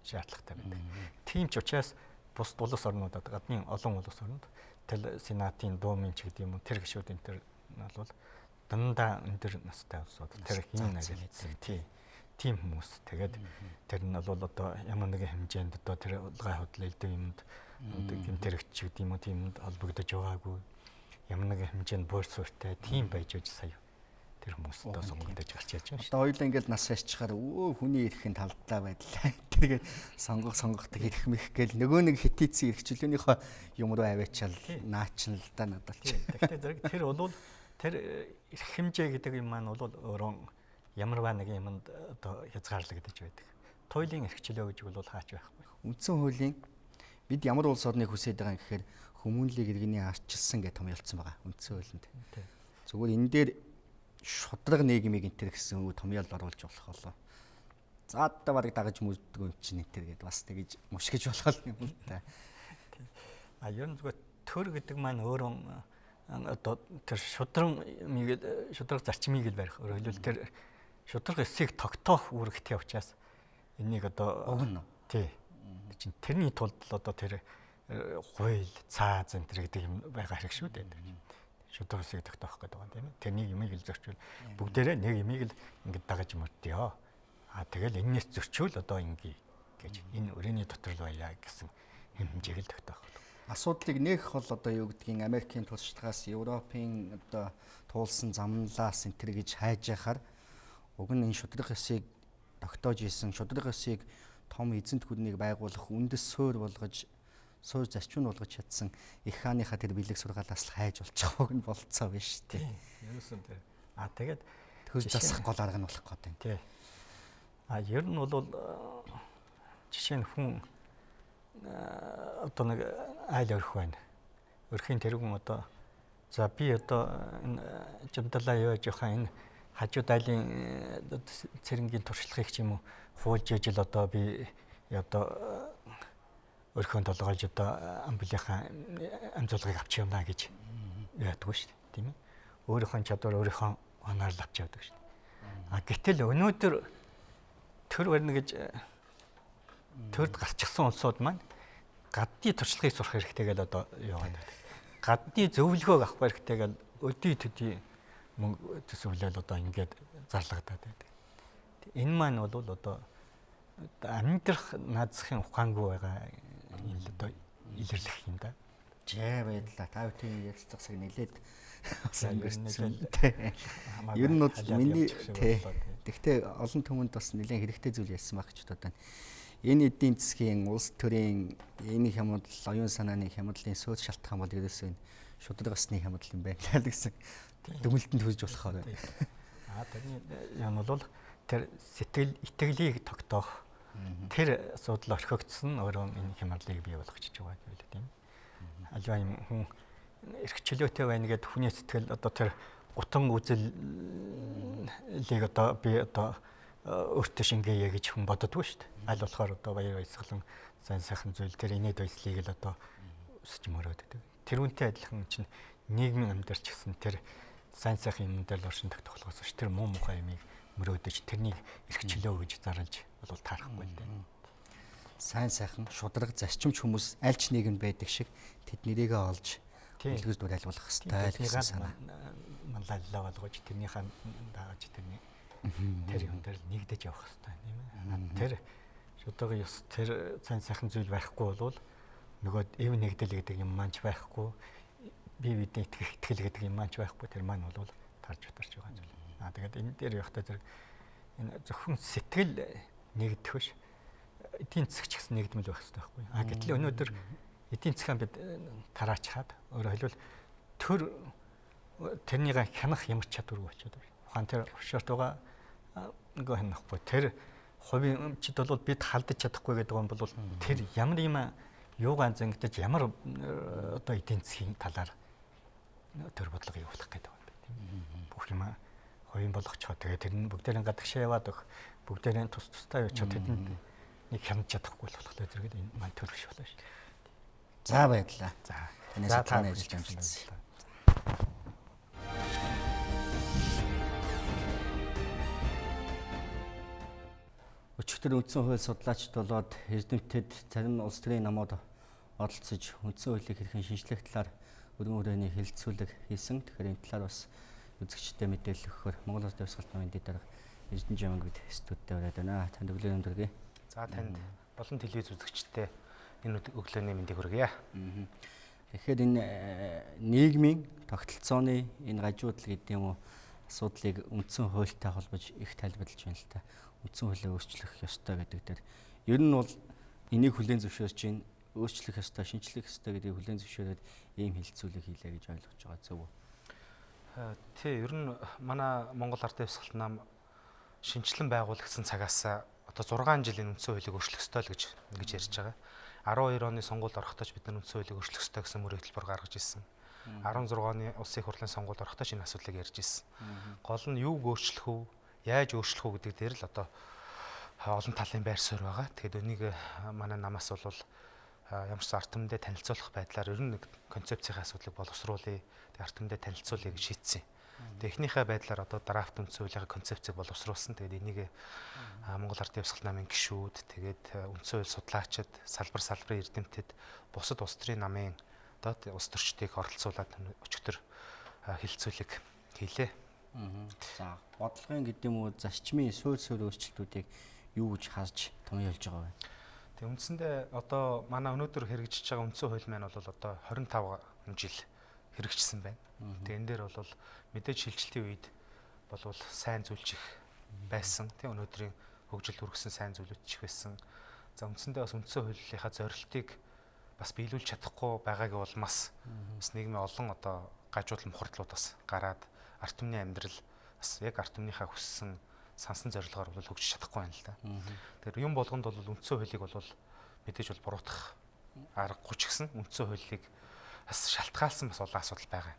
шаардлагатай байдаг. Тийм ч учраас бус улс орнуудад гадны олон улс орнууд тэл сенатын дуумын ч гэдэг юм уу тэр гишүүд энэ төр бол дандаа өндөр настай улсууд тэр хин нарилцсан тийм хүмүүс тэгээд тэр нь бол одоо ямар нэгэн хэмжээнд одоо тэр улгай хөдлөл элдв юмд гэмтэрэгч гэдэг юм уу тиймд холбогдож байгаагүй ямар нэгэн хэмжээнд буур суурьтай тийм байж аж сая тэр хүмүүс одоо сонгогдож гарч яаж байна шүү. Одоо хоёулаа ингээд нас ясчихаар хүний эрхэнд талдлаа байдлаа. Тэгээд сонгохдаг эрх мэх гээл нөгөө нэг хэтийцэн эрхчлөөнийхөө юм руу аваачаал наачна л да надад ч. Тэгтээ зэрэг тэр бол тэр эрх хэмжээ гэдэг юм маань бол өөрөө ямар ба нэг юмд одоо хязгаарлагдаж байдаг. хуулийн эрх чөлөө гэж бол хаач байхгүй. Үндсэн хуулийн бид ямар улс орныг хүсэж байгаа юм гэхээр хүмүүнлэг иргэний арчилсан гэж томьёолцсон байгаа үндсэн хуулинд. Зүгээр энэ дээр шудраг нийгмийг энтер гэсэн үг томьёолд оруулж болох болоо. Заадаа барыг дагаж мүддэг юм чинь энтер гэдээ бас тэгэж мушгиж болох юм л та. Ер нь зүгээр төр гэдэг маань өөрөө одоо тэр шудраг зарчмыг л барих. Өөрөөр хэлбэл тэр шудраг эсийг тогтоох үүрэгтэй учраас энийг одоо огно. Тий. Чин тэрний тулд л одоо тэр хууль, цааз энэ гэдэг юм байгаа хэрэг шүү дээ. Шудраг эсийг тогтоох гэдэг байгаа тийм ээ. Тэрний юмыг л зөрчүүл бүгдээрээ нэг юмыг л ингэж дагаж мөрдөө. Тэгэл энэс зөрчүүл одоо ингээ гэж энэ өрөөний дотор л баяа гэсэн хэмжээг л тогтоох. Асуудлыг нээх бол одоо юу гэдгийг Америкийн туршлагаас Европын одоо туулсан замналаас энэ төр гэж хайж яхаар уг нь энэ шудраг эсийг тогтоож исэн шудраг эсийг том эзэнт гүрнийг байгуулах үндэс суурь болгож суур зарчим болгож чадсан их хааныхаа тэр бэлэг сургаалаас л хайж болчих уг нь болцоо биш үү? Ерөөсөн тэр. Тэгээд төр засах гол арга нь болох гэдэг. Тий. Ер нь бол жишээ нь хүн одоо нэг айл өрх байна. Өрхийн тэргүүн одоо за би одоо энэ жамдалаа явж явахаа энэ хажууд айлын цэрэнгийн туршлагыг ч юм уу хуулж ижил одоо би одоо өрхөнд толгойж одоо амбулийнхаа амзуулгыг авч явна гэж яадгүй шүү дээ, тийм ээ. Өөрийнхөө чадвар өөрийнхөө оноор л авч явдаг шүү дээ. Гэтэл өнөөдөр төр барьна гэж төрд гарчихсан улсууд маань гадны туршлагыг сурах хэрэгтэй гэж одоо яваад байна. Гадны зөвлөгөөг авах хэрэгтэй гэж өдий төдий мөнгө төсөвлөл одоо ингээд зарлагдаад байдаг. Энэ маань бол одоо амьдрах наазахын ухаангүй байгаа юм л одоо илэрлэх юм да. Жаа баярлаа. Та бүхэн ярилцлагыг нэлээд өнгөрсөн. Ер нь миний тэгтээ олон түмэнд бас нэлээд хэрэгтэй зүйл ярьсан байх гэж бодож байна. Энэ эдийн засгийн улс төрийн энэ хямдал, оюун санааны хямдлын суур шалтгаан бол ерөөсөө энэ шудраг усны хямдал юм байна л гэсэн дүгнэлтэнд хүрж болохоор байна. Тэрний юм бол тэр сэтгэл итгэлийг тогтоох тэр асуудал орхигдсон өөрөө энэ хямдлыг бий болгочих байгаа юм тийм. Аливаа юм хүн эрх чөлөөтэй байна гэдэг хүний сэтгэл одоо тэр гутан үзэлийг одоо би одоо өөртөө шингээе гэж хүн боддоггүй шүү дээ. Аль болохоор одоо баяр баясгалан сайн сайхан зүйл тэр инээд баяслыг л одоо өсөж мөрөөд байдаг. Тэр үнтэй адилхан чинь нийгмийн амьдарч гисэн тэр сайн сайхан юм дээр л оршин тогтохлоос ш тэр муу мухай юмыг мөрөөдөж тэрнийг эрх чөлөө гэж зарлж бол таарахгүй л дээ. Сайн сайхан шудраг зарчимч хүмүүс аль ч нийгэмд байдаг шиг тэд нэрийгээ олж үлгэр дуурайлуулах хэрэгтэй гэсэн санаа. Манлайлаа болгож тэрнийхээ дааж тэрний тэр юм дээр нэгдэж явах хэрэгтэй тийм ээ. Тэр шударга ёс тэр сайн сайхан зүйл байхгүй бол нөгөө эв нэгдэл гэдэг юм маань ч байхгүй бие биедний итгэл гэдэг юм маань ч байхгүй тэр маань бол тарж утарч байгаа зүйл. Тэгээд энэ дээр явахдаа зэрэг энэ зөвхөн сэтгэл нэгдэх биш эдийн засгч гэсэн нэгдмэл байх хэрэгтэй байхгүй. Гэтэл өнөөдөр эдийн засгаа бид тараачхаад өөрөөр хэлбэл төр тэрнийг хянах ямар чадваргүй болчиход байна. Ухаан тэр офшорт байгаа нөгөө хянахгүй тэр хувийн өмчд бол бид халдаж чадахгүй гэдэг юм бол тэр ямар юм юугаан зангидаж ямар одоо эдийн засгийн талаар төр бодлого явуулах гэдэг юм тийм. Бүх юм хувийн болгочихоо тэгээ тэр нь бүгдээрээ гадагшаа яваад өгөх бүгдээрээ тусдаа явуулчихо тэдэнд нэг хянаж чадахгүй болохоор зэрэг энэ маань төр биш болоо шүү. За баярлалаа. За танаас таны ажиллаж амжилтсан. Өчигдөр үндсэн хууль судлаачд болоод эрдэмтэд зарим улс төрийн намууд оролцож үндсэн хуулийг хэрхэн шинжлэх талаар өргөн хүрээний хэлэлцүүлэг хийсэн. Тэгэхээр энэ талаар бас үзэгчдэд мэдээлэл өгөхөөр Монгол Улсын Хувьсгалт намын дэд дарга Эрдэнэ Жаманг бид студидтэй ураад байна. Танд өглөөний өдрийг. За танд болон телевиз үзэгчдэд энэ өглөөний мэндийг хүргье. Тэгэхээр энэ нийгмийн тогтолцооны энэ гажуудал гэдэг юм уу асуудлыг үндсэн хуультай холбож их тайлбарлаж байна л та. Үндсэн хуулийг өөрчлөх ёстой гэдэг дээр ер нь бол энийг хүлээн зөвшөөрч чинь өөрчлөх ёстой, шинжлэх ёстой гэдгийг хүлээн зөвшөөрөөд ийм хэлэлцүүлэг хийлээ гэж ойлгож байгаа зөв үү? Тий, ер нь манай Монгол Ардын Хувьсгалт нам шинжилэн байгуулагдсан цагаас одоо 6 жил энэ үндсэн хуулийг өөрчлөх ёстой л гэж ингэж ярьж байгаа. 12 оны сонгуульд орохдоо ч бид нар үндсэн хуулийг өөрчлөх ёстой гэсэн мөр хөтөлбөр гаргаж ирсэн. 16 оны улсын хурлын сонгуульд орохдоо ч энэ асуудлыг ярьж ирсэн. Гол нь юуг өөрчлөх үү, яаж өөрчлөх үү гэдэг дээр л одоо олон талын байр суурь байгаа. Тэгэхээр энийг манай намаас бол ямар ч ард түмэндээ танилцуулах байдлаар ер нь нэг концепцийн асуудлыг боловсруулъя. Тэгээ ард түмэндээ танилцуулъя гэж шийдсэн. Тэгээ эхнийхээ байдлаар одоо драфт үндсэн хуулийн концепцийг боловсруулсан. Тэгээд энийг Монгол Ардын Явсгал намын гишүүд, тэгээд үндсэн хууль судлаачид, салбарын эрдэмтэд, бусад улс төрийн намын одоо улс төрчдийг оролцуулаад өчигдөр хилцүүлэг хийлээ. За бодлогын гэдэг юм уу зарчмын суурь өөрчлөлтүүдийг юу гэж хааж томьёолж байгаа вэ? Тэгээ үндсэндээ одоо манай өнөөдөр хэрэгжиж байгаа үндсэн хууль маань бол одоо 25 жил хэрэгжсэн байна. Тэгээ энэ дээр бол мэдээж шилжилтийн үед бол сайн зүйлч их байсан. Тэгээ өнөөдрийн хөгжилд хүргэсэн сайн зүйлүүд ч их байсан. За үндсэндээ бас үндсэн хуулийнхаа зорилтыг бас биелүүлж чадахгүй байгааг бол бас нийгмийн олон одоо гажуудал мухардлууд бас гараад ард түмний амьдрал бас яг ард түмнийхээ хүссэн сансан зорилгоор бол хөгжиж чадахгүй байна л да. Тэгэхээр юм болгонд бол үндсэн хуулийг бол мэдээж бол буруутгах аргагүй ч гэсэн үндсэн хуулийг бас шалтгаалсан бас олон асуудал байгаа.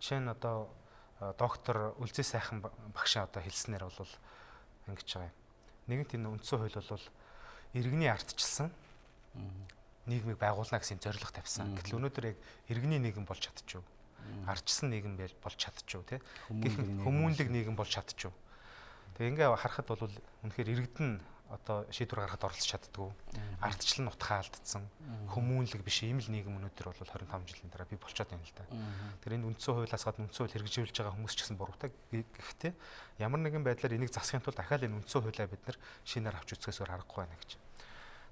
Жишээ нь одоо доктор Үлзий сайхан багшийн одоо хэлснээр бол ингэж байгаа юм. Нэгэнт энэ үндсэн хууль бол иргэний ардчилсан нийгмийг байгуулна гэсэн зорилго тавьсан. Гэтэл өнөөдөр яг иргэний нийгэм болж чадчихв. Ардчилсан нийгэм болж чадчихв тий. Хүмүүнлэг нийгэм болж чадчихв. Тэгээ ингээ харахад бол үнэхээр иргэдэн одоо шийдвэр гаргахад оролцож чаддгүй. Ардчлал нь утгаа алдсан. Хүмүүнлэг биш ийм л нийгэм өнөөдөр бол 25 жилийн дараа бий болчиход байна л да. Тэр энэ үндсэн хуулиас гадна үндсэн хууль хэрэгжүүлж байгаа хүмүүс ч гэсэн буруутай. Гэхдээ ямар нэгэн байдлаар энийг засахын тулд дахиад энэ үндсэн хуулиа бид нар шинээр авч үзэхээс өөр аргагүй байна гэж.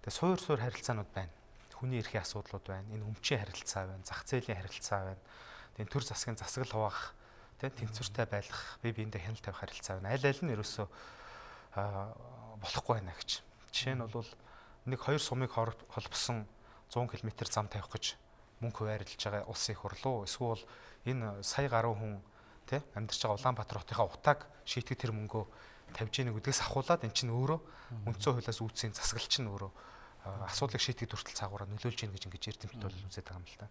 Тэгээ суур харилцаанууд байна. Хүний эрхийн асуудлууд байна. Энэ өмчийн харилцаа байна. Зах зээлийн харилцаа байна. Тэгээ төр засгийн засаглал хуваах, тэнцвэртэй байлгах, бие биендээ хяналт тавих харилцаа байна. Аль нь ерөөсөө болохгүй байна гэж. Жишээ нь бол нэг хоёр сумыг холбосон 100 км зам тавих гэж мөнгө хуваарлаж байгаа улсын хурл уу эсвэл энэ сая гаруй хүн амьдарч байгаа Улаанбаатар хотынхаа утааг шийтгэх тэр мөнгөө тавьж ийнэ гэдгээс ахуулаад эн чинь өөрөө үндсэн хуулиас үүдсийн засаглал чинь өөрөө асуудлыг шийтгэх хүртэл цаагаараа нөлөөлж ийн гэж ингэж эрдэмтэд бол үзээд байгаа юм л да.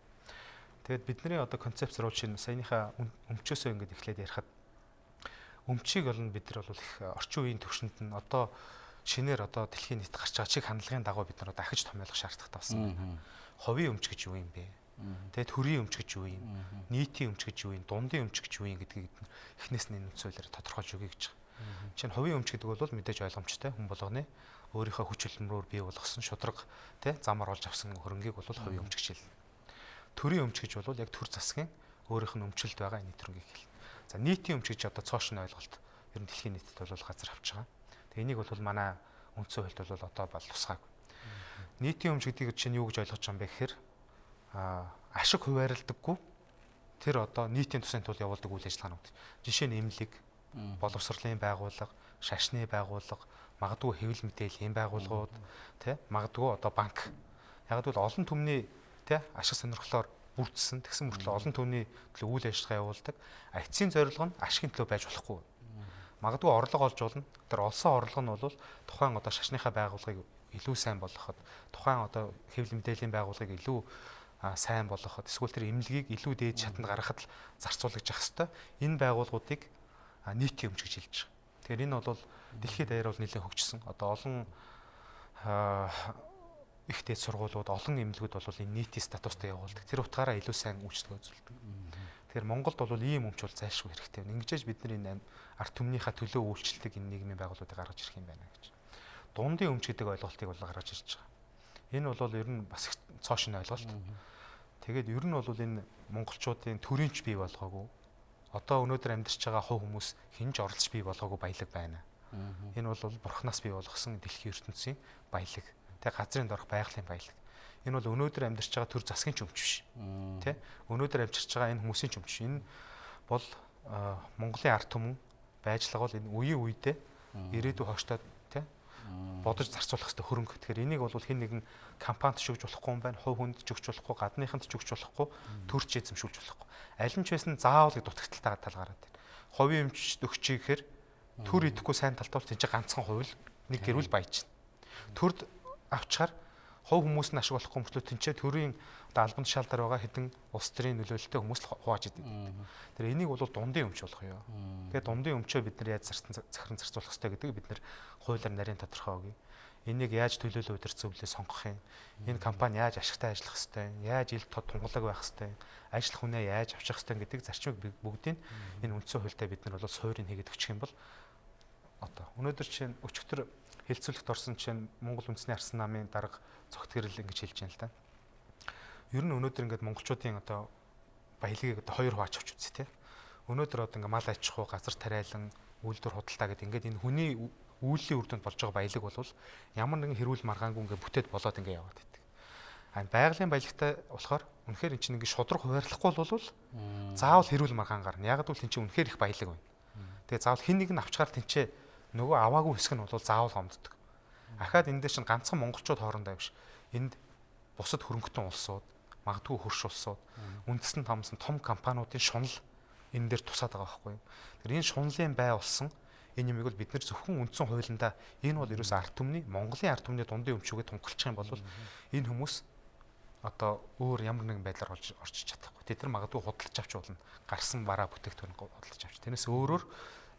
Тэгээд бидний одоо концепц руу чинь саяныхаа өмчөөсөө ингэж эхлээд ярихад өмчийг бол бид нар бол их орчин үеийн төвшөнд нь одоо шинээр одоо дэлхийн нийт гарч байгаа чиг хандлагын дагуу бид нар дахиж томьёолох шаардлагатай болсон байна. Ховийн өмч гэж юу юм бэ? Тэгээд төрийн өмч гэж юу юм? Нийтийн өмч гэж юу юм? Дундын өмч гэж юу юм гэдгийг бид эхнээс нь энэ үндсөөлөөр тодорхойлж өгье гэж байгаа. Жишээ нь ховийн өмч гэдэг бол мэдээж ойлгомжтой хүн болгоны өөрийнхөө хүч хөдөлмөрөөр бий болгосон шудраг замаар олж авсан хөрөнгийг бол ховийн өмч гэж хэлнэ. Төрийн өмч гэж бол яг төр засгийн өөрийнх нь өмчлөлд байгаа энэ төрөнгийг хэлнэ. За нийтийн өмч гэж одоо цоошин ойлголт ер нь дэлхийн нийтэд бол газар авч байгаа. Тэгээ энийг бол манай үндсэн хуульд бол одоо бол тусгаагүй. Нийтийн өмч гэдгийг чинь юу гэж ойлгож байгаа юм бэ гэхээр ашиг хуваарлдаггүй тэр одоо нийтийн тусын тулд явуулдаг үйл ажиллагаанууд. Жишээ нь эмнэлэг, боловсролын байгууллага, шашны байгууллага, магадгүй хэвлэл мэдээллийн байгууллагууд, магадгүй одоо банк. Яг л олон түмний ашиг сонирхлоор бүрдсэн тэгсэн мөртлөө олон түмний төлөө үйл ажиллагаа явуулдаг. Эцсийн зорилго нь ашигын төлөө байж болохгүй. Магадгүй орлого олж болно. Тэр олсон орлого нь бол тухайн одоо шашныхаа байгууллагыг илүү сайн болгоход, тухайн одоо хэвлэл мэдээллийн байгууллагыг илүү сайн болгоход, эсвэл тэр эмнэлгийг илүү дээд шатанд гаргахад л зарцуулагдж ах хэвээр энэ байгууллагуудыг нийтийн өмч гэж хэлж байгаа. Тэгэхээр энэ бол дэлхийд даяар бол нэлээд хөгжсөн. Одоо олон их дээд сургуулиуд, олон эмнэлгүүд бол энэ нийтийн статустай явуулдаг. Тэр утгаараа илүү сайн үйлчлэг үзүүлдэг. Тэгэхээр Монголд бол ийм өмч бол зайлшгүй хэрэгтэй. Ингэжээж бид нар энэ ард түмнийхээ төлөө үйлчлдэг энэ нийгмийн байгууллагуудыг гаргаж ирэх юм байна гэж. Дундын өмч гэдэг ойлголтыг бол гаргаж ирж байгаа. Энэ бол ер нь бас цоошин ойлголт. Тэгээд ер нь бол энэ монголчуудын төрийнч бий болгоогүй. Одоо өнөөдөр амьдарч байгаа хувь хүмүүс хинж оролцож бий болгоогүй баялаг байна. Энэ бол бурхнаас бий болгосон дэлхийн ертөнцийн баялаг. Тэг газрын дорх байгалийн баялаг. Энэ бол өнөөдөр амьдарч байгаа төр засгийн ч өмч биш. Тэ? Өнөөдөр амьдарч байгаа энэ хүмүүсийн ч өмч. Энэ бол Монголын ард түмэн байжлага бол энэ үеийн үедээ ирээдүйн хойштоод бодож зарцуулах хэрэгтэй хөрөнгө. Тэгэхээр энийг бол хэн нэгэн компанид ч өгч болохгүй юм байна, хувь хүнд ч өгч болохгүй, гадныханд ч өгч болохгүй, төрч эзэмшүүлж болохгүй. Аль нь ч байсан заавал дутагдaltaй тал гараад байна. Ховийн өмчт өгч ихээр төр идэхгүй сайн талтай бол тэнцээ ганцхан хувь л Нэг гэрүүл баяж. Төрд авчаар хувь хүмүүс нь ашиг болохгүй мөртлөө тэнцээ төрийн одоо албан тушаалдар байгаа хэдэн улс төрийн нөлөөлөлтэй хүмүүс л хувааж идэв. Тэр энийг бол дундын өмч болох юу. Тэгээд дундын өмчөө бид нар яаж захиран зарцуулах хэрэгтэй гэдгийг бид нар хуулиар нарийн тодорхой өгье. Энийг яаж төлөөлөл удирдсан хөвлөө сонгох юм. Энэ компани яаж ашигтай ажиллах хэвтэй, яаж ил тод тунгалаг байх хэвтэй, ажил хүнээ яаж авчих хэвтэй гэдэг зарчмыг бүгдийг энэ үндсэн хуультай бид нар бол суурийг хийгээд өччих юм бол одоо өнөөдөр чинь өчигдөр хэлцүүлэгт орсон чинь Монгол үндэсний арсан намын дарга цогт гэрэл ингэж хэлж байна л да. Ер нь өнөөдөр ингээд монголчуудын одоо баялагийг одоо хоёр хувааж авч үзье те. Өнөөдөр одоо ингээд мал аж ахуй, газар тариалан, үйлдвэр худалдаа гэдэг ингээд энэ хүний үйллийн үр дүнд болж байгаа баялаг бол ямар нэгэн хэрүүл маргаангүй ингээд бүтэд болоод ингээд яваад байдаг. Байгалийн баялагтай болохоор үнэхээр эн чинь ингээд шудраг хуваарлахгүй бол заавал хэрүүл маргаан гарна. Яг гэвэл эн чинь үнэхээр их баялаг байна. Тэгээ заавал хин нэг нь авчгаар тэнцээ нөгөө аваагүй хэсэг нь бол заавал гомддог. Ахаад энэ дээр чинь ганцхан монголчууд хоорондоо биш. Энд бусад хөрөнгөтөн улсууд, магадгүй хөрш улсууд, үндэстэн тамсан том компаниудын шунал энэ дээр тусаад байгаа байхгүй юу. Тэр энэ шунлын бай болсон энэ юмыг бол бид нэр зөвхөн үндсэн хуулиндаа энэ бол ерөөсөө ард түмний Монголын ард түмний дундын өмчүүгээ тунгалчих юм бол энэ хүмүүс одоо өөр ямар нэгэн байдлаар орчиж чадахгүй. Тэд нар магадгүй худалдаж авч болно. Гарсан бараа бүтээгдэхүүн худалдаж авч. Тэрнээс өөрөөр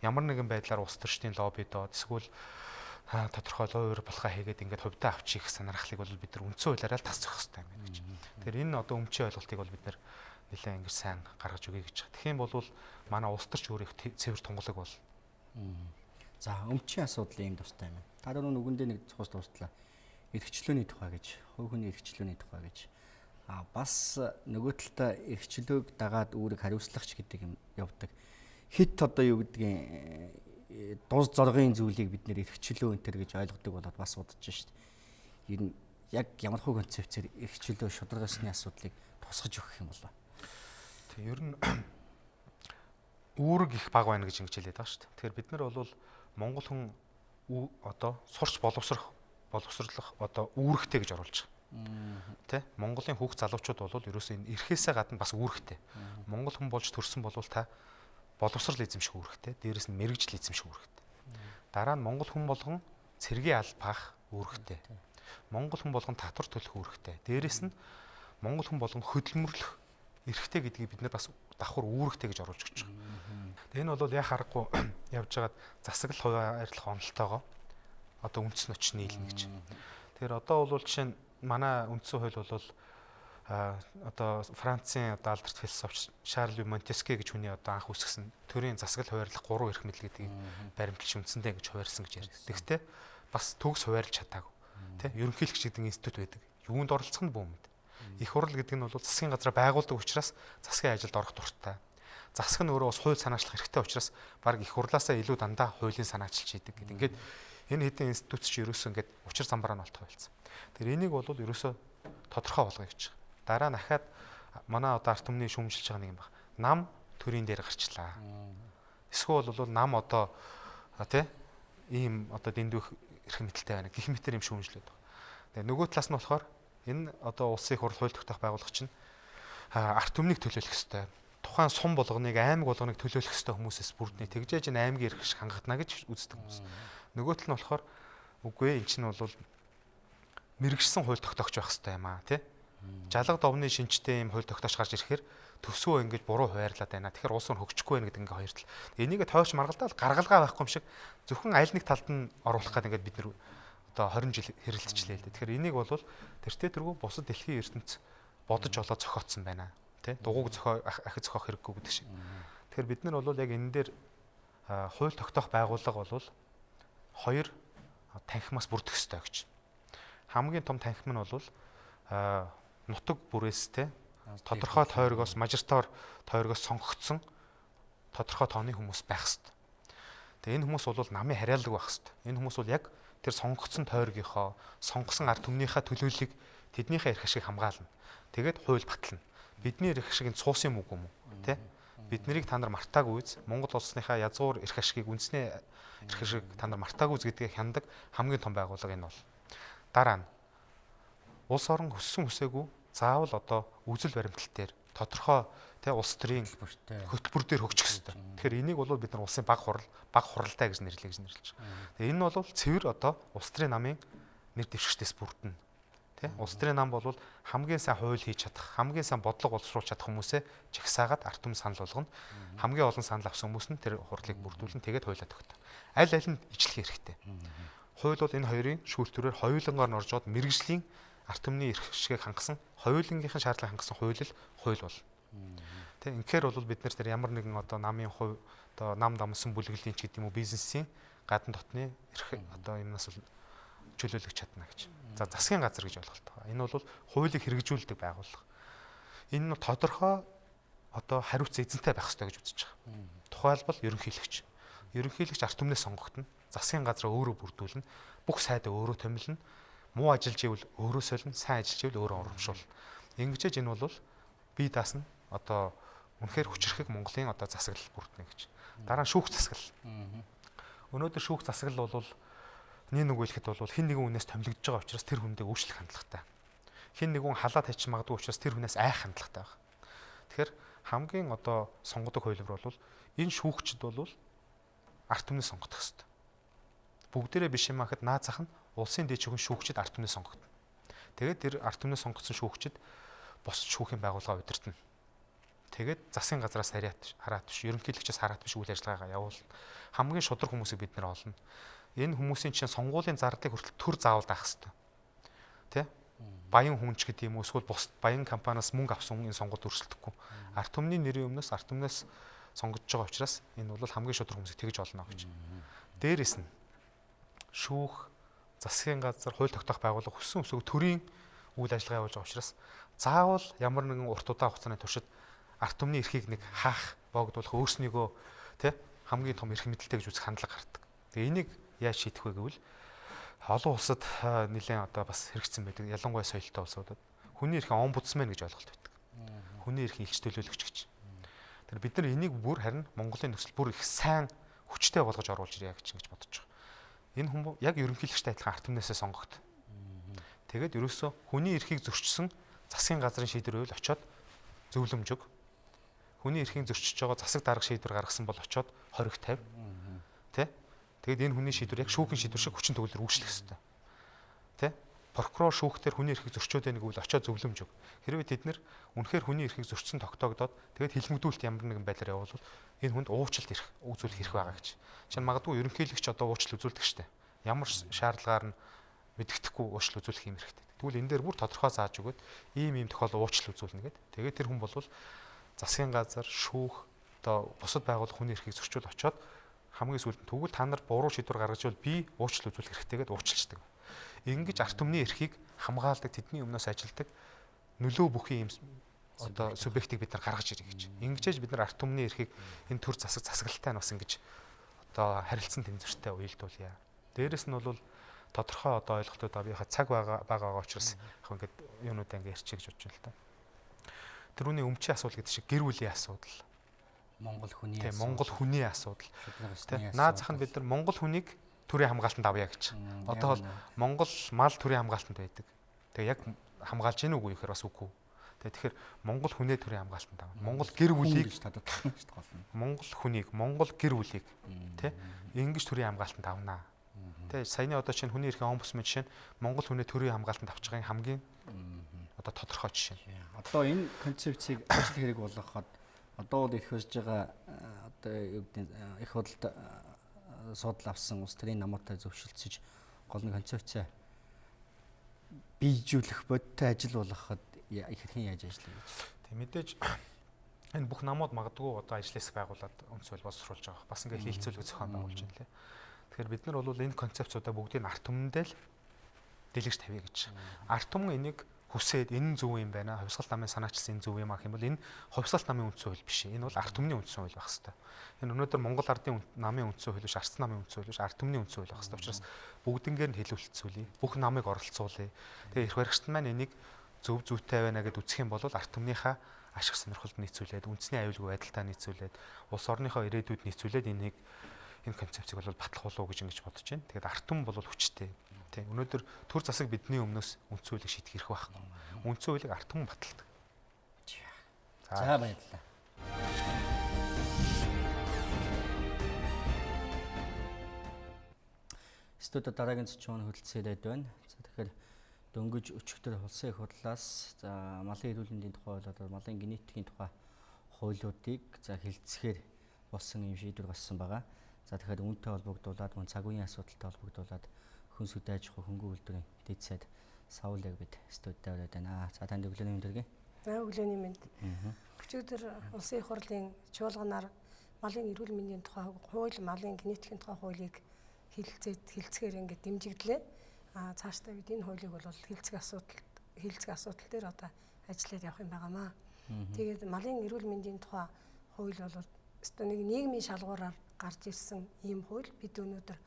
ямар нэгэн байдлаар улс төрчдийн лоббидод эсвэл тодорхой луур болохоо хийгээд ингээд хувьдаа авчих санаархлыг бол бид нар үндсэн хуулиараа л тасчих хэрэгтэй юм байна гэж. Тэгэхээр энэ одоо өмчийн ойлголтыг бол бид нар нэлээд ингэж сайн гаргаж өгье гэж. Тэгэх юм бол манай улс төрч өөр их цэвэр тунгалаг бол. За өмчийн асуудал ийм тустай юм. Та дөрөв нүгэндээ нэг цус тустлаа. Эрхчлөөний тухай гэж, хувь хүний эрхчлөөний тухай гэж. Бас нөгөө талдаа эрхчлөөг дагаад үүрэг хариуцлагч гэдэг юм явдаг. Хит одоо юу гэдгийг дуус зоргын зүйлийг бид нэр эрхчлөө энэ төр гэж ойлгодог болоод бас удаж шít. Ер нь яг ямар хөө концепцээр эрхчлөө шударгасны асуудлыг тусгаж өгөх юм болоо. Тэг ер нь үүрэг их баг байна гэж ингэж хэлээд байгаа шít. Тэгэхээр бид нар бол монгол хүн одоо сурч боловсрох одоо үүрэгтэй гэж оруулж байгаа. Тэ? Монголын хүүхд залуучууд бол ерөөсөө энэ эрхээсээ гадна бас үүрэгтэй. Монгол хүн болж төрсөн бол та боловсрал эзэмших үүрэгтэй, дээрэс нь мэрэгжил эзэмших үүрэгтэй. Дараа нь монгол хүн болгон цэргийн алба паах үүрэгтэй. Монгол хүн болгон татвар төлөх үүрэгтэй. Дээрэс нь монгол хүн болгон хөдөлмөрлөх эрхтэй гэдгийг бид нар бас давхар үүрэгтэй гэж оруулж өгч байгаа. Тэгээ энэ бол яа харахгүй явж байгаад засаглал хуваарлах онолтойгоо одоо үндсэн өч нийлнэ гэж. Тэгэхээр одоо бол жишээ нь манай үндсэн хууль бол одоо Францын одоо алдарт философч Шарль Монтескье гэж хүний одоо анх үүсгэсэн төрийн засаглал хуваарлах 3 эрх мэдэл гэдгийг баримтлагч үндсэндээ гэж хуваарлсан гэж ярьдаг. Тэгвэл бас төгс хуваарлж чадаагүй. Тэ? Ерөнхийлөгч гэдэг институт байдаг. Юунд оролцох нь бүүмэд. Их хурл гэдэг нь бол засгийн газраа байгуулдаг учраас засгийн ажилд орох дуртай. Засаг нь өөрөө бас хууль санаачлах хэрэгтэй учраас баг их хурлаасаа илүү дандаа хуулийн санаачилж хийдэг гэдэг. Ингээд энэ хэдэн институт ч ерөөсөө ингээд учир замбараа нь болтгоо байлцсан. Тэр энийг бол ерөөсөө тодорхой болгоё гэж. Дараа нь ахаад манай одоо ард түмний шүүмжилж байгаа нэг юм баг. Нам төрийн дээр гарчлаа. Эсвэл бол нам одоо тий ийм одоо дэндүүх эрх мэдэлтэй байна. Гэх мэтэр юм шүүмжлээд байгаа. Тэгээ нөгөө талаас нь болохоор энэ одоо улсын хурл хууль тогтоох байгууллага чинь ард түмнийг төлөөлөх ёстой. Тухайн сум болгоныг аймаг болгоныг төлөөлөх ёстой хүмүүсээс бүрдний тэгжээж энэ аймгийн эрх шиг хангатна гэж үздэг хүмүүс. Нөгөө тал нь болохоор үгүй ээ эн чинь бол мэрэгжсэн хууль тогтоогч байх ёстой юм аа тий. Жалга довны шинжтэй юм хууль тогтоож гарч ирэхээр төсвөө ингэж буруу хуваарлаад байна. Тэгэхээр улс нь хөгжихгүй байна гэдэг ингээ хоёр тал. Энийг тойрч маргалдаал гаргалгаа байхгүй юм шиг зөвхөн аль нэг талд нь оруулах гэдэг ингээд бид нэр одоо 20 жил хэрэлдчихлээ л дээ. Тэгэхээр энийг бол тэртээ тэргүй бусад дэлхийн ертөнц бодож олоод зохиотсон байна. Тэ? Дугуйг ахиж зохиох хэрэггүй гэдэг шиг. Тэгэхээр бид нар бол яг энэ дээр хууль тогтоох байгууллага бол хоёр танхимаас бүрдэх ёстой гэж. Хамгийн том танхим нь бол нутаг бүрээс те тодорхой тойрогоос мажоритор тойрогоос сонгогдсон тодорхой тооны хүмүүс байх ёстой. Тэгээ энэ хүмүүс бол намын хариалдаг байх ёстой. Энэ хүмүүс бол яг тэр сонгогдсон тойргийнхоо сонгосон ард түмнийхээ төлөөллийг тэднийхээ эрх ашиг хамгаална. Тэгээд хууль батлна. Бидний эрх ашиг нь цуус юм уу гүм үү? Тэ? Бид нарыг та нар мартаагүй үз. Монгол улсныхаа язгуур эрх ашигыг үндэсний эрх ашиг та нар мартаагүй үз гэдгийг хяндаг хамгийн том байгууллага энэ бол. Дараа нь улс орон хүссэн хүсээгүй заавал одоо үзэл баримтал дээр тодорхой улс төрийн бүртэй хөтөлбөр дээр хөгжих хэрэгтэй. Тэгэхээр энийг бол бид нар улсын баг хуралтай гэж нэрлэж байна. Тэгээ энэ бол цэвэр одоо улс төрийн намын нэр дэвшигчдээс бүрдэнэ. Тэ? Улс төрийн нам бол хамгийн сайн хууль хийж чадах, хамгийн сайн бодлого боловсруулж чадах хүмүүсээ жагсаагаад ард түмэн санал болгоно. Хамгийн олон санал авсан хүмүүс нь тэр хурлыг бүрдүүлэн тэгээд хуулиа тогтоно. Аль аль нь ижлэх хэрэгтэй. Хууль бол энэ хоёрын шүүлтүүрээр хоёулангаар нь оржоод мэрэгжлийн ард түмний эрх шигээг хангасан, хоёулангийнхын шаардлагыг хангасан хууль бол. Тэ инхээр бол бид нар тэр ямар нэгэн одоо намын хувь одоо нам дамсан бүлэглэлийн ч гэдэг юм уу бизнесийн гадна дотны эрх одоо юмнаас бол чөлөөлөх чадна гэж. За засгийн газар гэж ойлголт байна. Энэ бол хуулийг хэрэгжүүлдэг байгууллага. Энэ нь тодорхой одоо хариуц эзэнтэй байх ёстой гэж үзэж байгаа. Тухайлбал ерөнхийлөгч. Ерөнхийлөгч ард түмнээс сонгогдно. Засгийн газраа өөрөө бүрдүүлнэ. Бүх сайдаа өөрөө томилно. Муу ажиллаж ивэл өөрөө солино, сайн ажиллаж ивэл өөрөө урамшуулна. Ингэжээж энэ бол бие даасна одоо үнэхээр хүчрэхэг Монголын одоо засаглал бүрднэ гэж. Дараа нь шүүх засаглал. Өнөөдөр шүүх засаглал бол нэг үгэлэхэд бол хин нэгэн хүнээс томилогдож байгаа учраас тэр хүндээ өөрчлөх хандлагатай. Хин нэгэн халаад хайчих магадгүй учраас тэр хүнээс айх хандлагатай байна. Тэгэхээр хамгийн одоо сонгодог хувилбар бол энэ шүүгчд бол ард түмнээ сонгох хэрэгтэй. Бүгдээрээ биш юм ахад наад зах нь улсын дэд шүүгэн шүүгчд ард түмнээ сонгогдно. Тэгээд тэр ард түмнээ сонгогдсон шүүгчд босч шүүхийн байгууллага удирдна. Тэгээд засгийн газраас хараад биш, ерөнхийлөгчөөс хараад биш үйл ажиллагаагаа явуулна. Хамгийн шудраг хүмүүсийг бид нэр олно. Энэ хүмүүсийн чинь сонгуулийн зардыг хүртэл төр заавал даах хэрэгтэй. Тэ? Баян хүн ч гэдэг юм уу, эсвэл бус баян компаниас мөнгө авсан хүн энэ сонгуульд өрсөлдөхгүй. Ард түмний нэрийн өмнөөс ард түмнээс сонгогдож байгаа учраас энэ бол хамгийн шудраг хүмүүсийг тэгж олно гэж. Дээрээс нь шүүх, засгийн газар, хууль тогтоох байгууллага хүссэн өсөг төрийн үйл ажиллагаа явуулж байгаа учраас заавал ямар нэгэн урт удаан хугацааны туршид ард түмний эрхийг нэг хаах, богдуулах өөрснийгөө тэ хамгийн том эрх мэдэлтэй гэж үзэх хандлага гардаг. Тэгээ энийг яаж шийдэх вэ гэвэл олон улсад нэлээд одоо бас хэрэгжсэн байдаг. Ялангуяа соёлтой улсуудад хүний эрхийн омбудсмен гэж ойлголт байдаг. Хүний эрхийн элч төлөөлөгч гэж. Тэр бид нар энийг бүр харин Монголын нөхцөл бүр их сайн хүчтэй болгож оруулж ирье гэж бодож байгаа. Энэ хүмүүс яг ерөнхийлөгчтэй адилхан ард түмнээсээ сонгогд. Тэгээд ерөөсөө хүний эрхийг зөрчсөн засгийн газрын шийдвэр байвал очоод зөвлөмж өг. Хүний эрхийг зөрчиж байгаа засаг дарга шийдвэр гаргасан бол очоод хориг тавь. Тэ? Тэгэд энэ хүний шийдвэр яг шүүхийн шийдвэр шиг хүчин төгөлдөр үүшлэх ёстой. Тэ? Прокурор шүүхтэр хүний эрхийг зөрчөөд байныг үл очоод зөвлөмж өг. Хэрвээ тэд нэр үнэхээр хүний эрхийг зөрчсөн тогтоогдоод тэгэд хилмигдүүлэлт ямар нэгэн байдлаар явуулвал энэ хүнд уучлалт үзүүлэх хэрэг байгаа гэж. Жишээ нь магадгүй ерөнхийлөгч одоо уучлал үзүүлдэг штеп. Ямар шаардлагаар нь мэддэхгүй уучлал үзүүлэх юм хэрэгтэй. Тэгвэл энэ дээр бүр тодорхой зааж өгöd ийм тохиол уучлал үзүүлнэ гэдэг. Тэгээд тэр хүн бол засгийн газар, шүүх одоо бусад байгууллага хүний эрхийг зөрчүүл очоод хамгийн сүүлд тэгвэл та нар буруу шийдвэр гаргаж ивэл би уучлал үзүүлэх хэрэгтэйгээд уучлалцдаг. Ингэж ард түмний эрхийг хамгаалдаг, тэдний өмнөөс ажилдаг нөлөө бүхий юм одоо субъектыг бид нар гаргаж ирэх гэж. Ингэжээж бид нар ард түмний эрхийг энэ төр засаглалтай нь бас ингэж одоо харилцан тэнцвэртэй уялдуулъя. Дээрэс нь бол тодорхой одоо ойлголтууд авъяха цаг байгаа учраас яг ингээд юунуудаа ингээд ярьчих гэж бодож байна л та. Тэрүүний өмчийн асуудал гэдэг шиг гэр бүлийн асуудал. Монгол хүний асуудал. Монгол хүний асуудал. Наад зах нь бид нар Монгол хүнийг төрийн хамгаалтанд авъя гэж. Одоо бол Монгол мал төрийн хамгаалтанд байдаг. Тэгээ яг хамгаалж гин үгүй гэхээр бас үгүй. Тэгэхээр Монгол хүнээ төрийн хамгаалтанд авна. Монгол гэр бүлийг Монгол хүнийг, Монгол гэр бүлийг тий ингэж төрийн хамгаалтанд авнаа. Тэ саяны одоо чинь хүний эрхийн омбудсмен жишээ нь Монгол хүнээ төрийн хамгаалтанд авч байгаа хамгийн одоо тодорхой жишээ. Одоо энэ концепцийг ажил хэрэг болгоход одоо бол их хожж байгаа одоо юу гэдэг их худалд судал авсан улс төрийн намуутай зөвшөлдсөж гол нь концепц бийжүүлэх бодтой ажил болгоход их хэрхэн яаж ажиллая гэж. Тэг мэдээж энэ бүх намууд магадгүй одоо ажлаас байгуулад үндэслэл боловсруулж байгаа. Бас ингээ хилцүүлэг зохион байгуулж байна лээ. Тэгэхээр бид нар бол энэ концепцуудаа бүгдийг ард түмэндээ л дэлгэж тавья гэж. Ард түмэн энийг хүсээд энэ зөв юм байна. Хувьсгалт намын санаачилсан энэ зөв юм ах юм бол энэ хувьсгалт намын үндсэн хууль биш. Энэ бол ард түмний үндсэн хууль байх хэвээр. Энэ өнөөдөр Монгол ардын намын үндсэн хууль биш, ард намын үндсэн хууль биш, ард түмний үндсэн хууль байх хэвээр. Учраас бүгднгээр нь хэлүүлэлцүүлье. Бүх намыг оролцуулъя. Тэгээ эрх баригчид маань энийг зөв зүйтэй байна гэд үзэх юм бол ард түмнийхээ ашиг сонирхолд нийцүүлээд, үндэсний аюулгүй байдалтай нийцүүлээд, улс орныхоо ирээдүйд нийцүүлээд энэ концепцийг бол батлах болов уу гэж ингэж бодож байна. Тэгээд ард түмэн бол хүчтэй. Тийм. Өнөөдөр төр засаг бидний өмнөөс үндсэн хуулийг шийдэх хэрэг байхгүй. Үндсэн хуулийг ард түмэн баталдаг. За баярлалаа. студид дараагийн зочноор хөдөлсөн ирээд байна. За тэгэхээр дөнгөж өчигдөр улсын их хурлаас за малын эрүүл мэндийн тухай болоод малын генетикийн тухай хуулиудыг за хэлэлцэхээр болсон юм шийдвэр гарсан байгаа. За тэгэхээр үүнтэй холбогдуулаад мөн цаг үеийн асуудалтай холбогдуулаад хүн сүдэ аж ахуй хөнгөн үйлдвэрийн дэд сайд Саул яг бид студидд ороод байна. За танд өглөөний мэнд хүргэе. Өглөөний мэнд. Өчигдөр улсын их хурлын чуулганаар малын эрүүл мэндийн тухай хууль, малын генетикийн тухай хуулийг хэлэлцэхээр ингээд дэмжигдлээ. Цаашдаа бид энэ хуулийг бол хэлэлцэх асуудал дээр одоо ажиллаад явах юм байнамаа. Тэгээд малын эрүүл мэндийн тухай хууль бол нэг нийгмийн шалгуураар гарч ирсэн ийм хууль. Бид өнөөдөр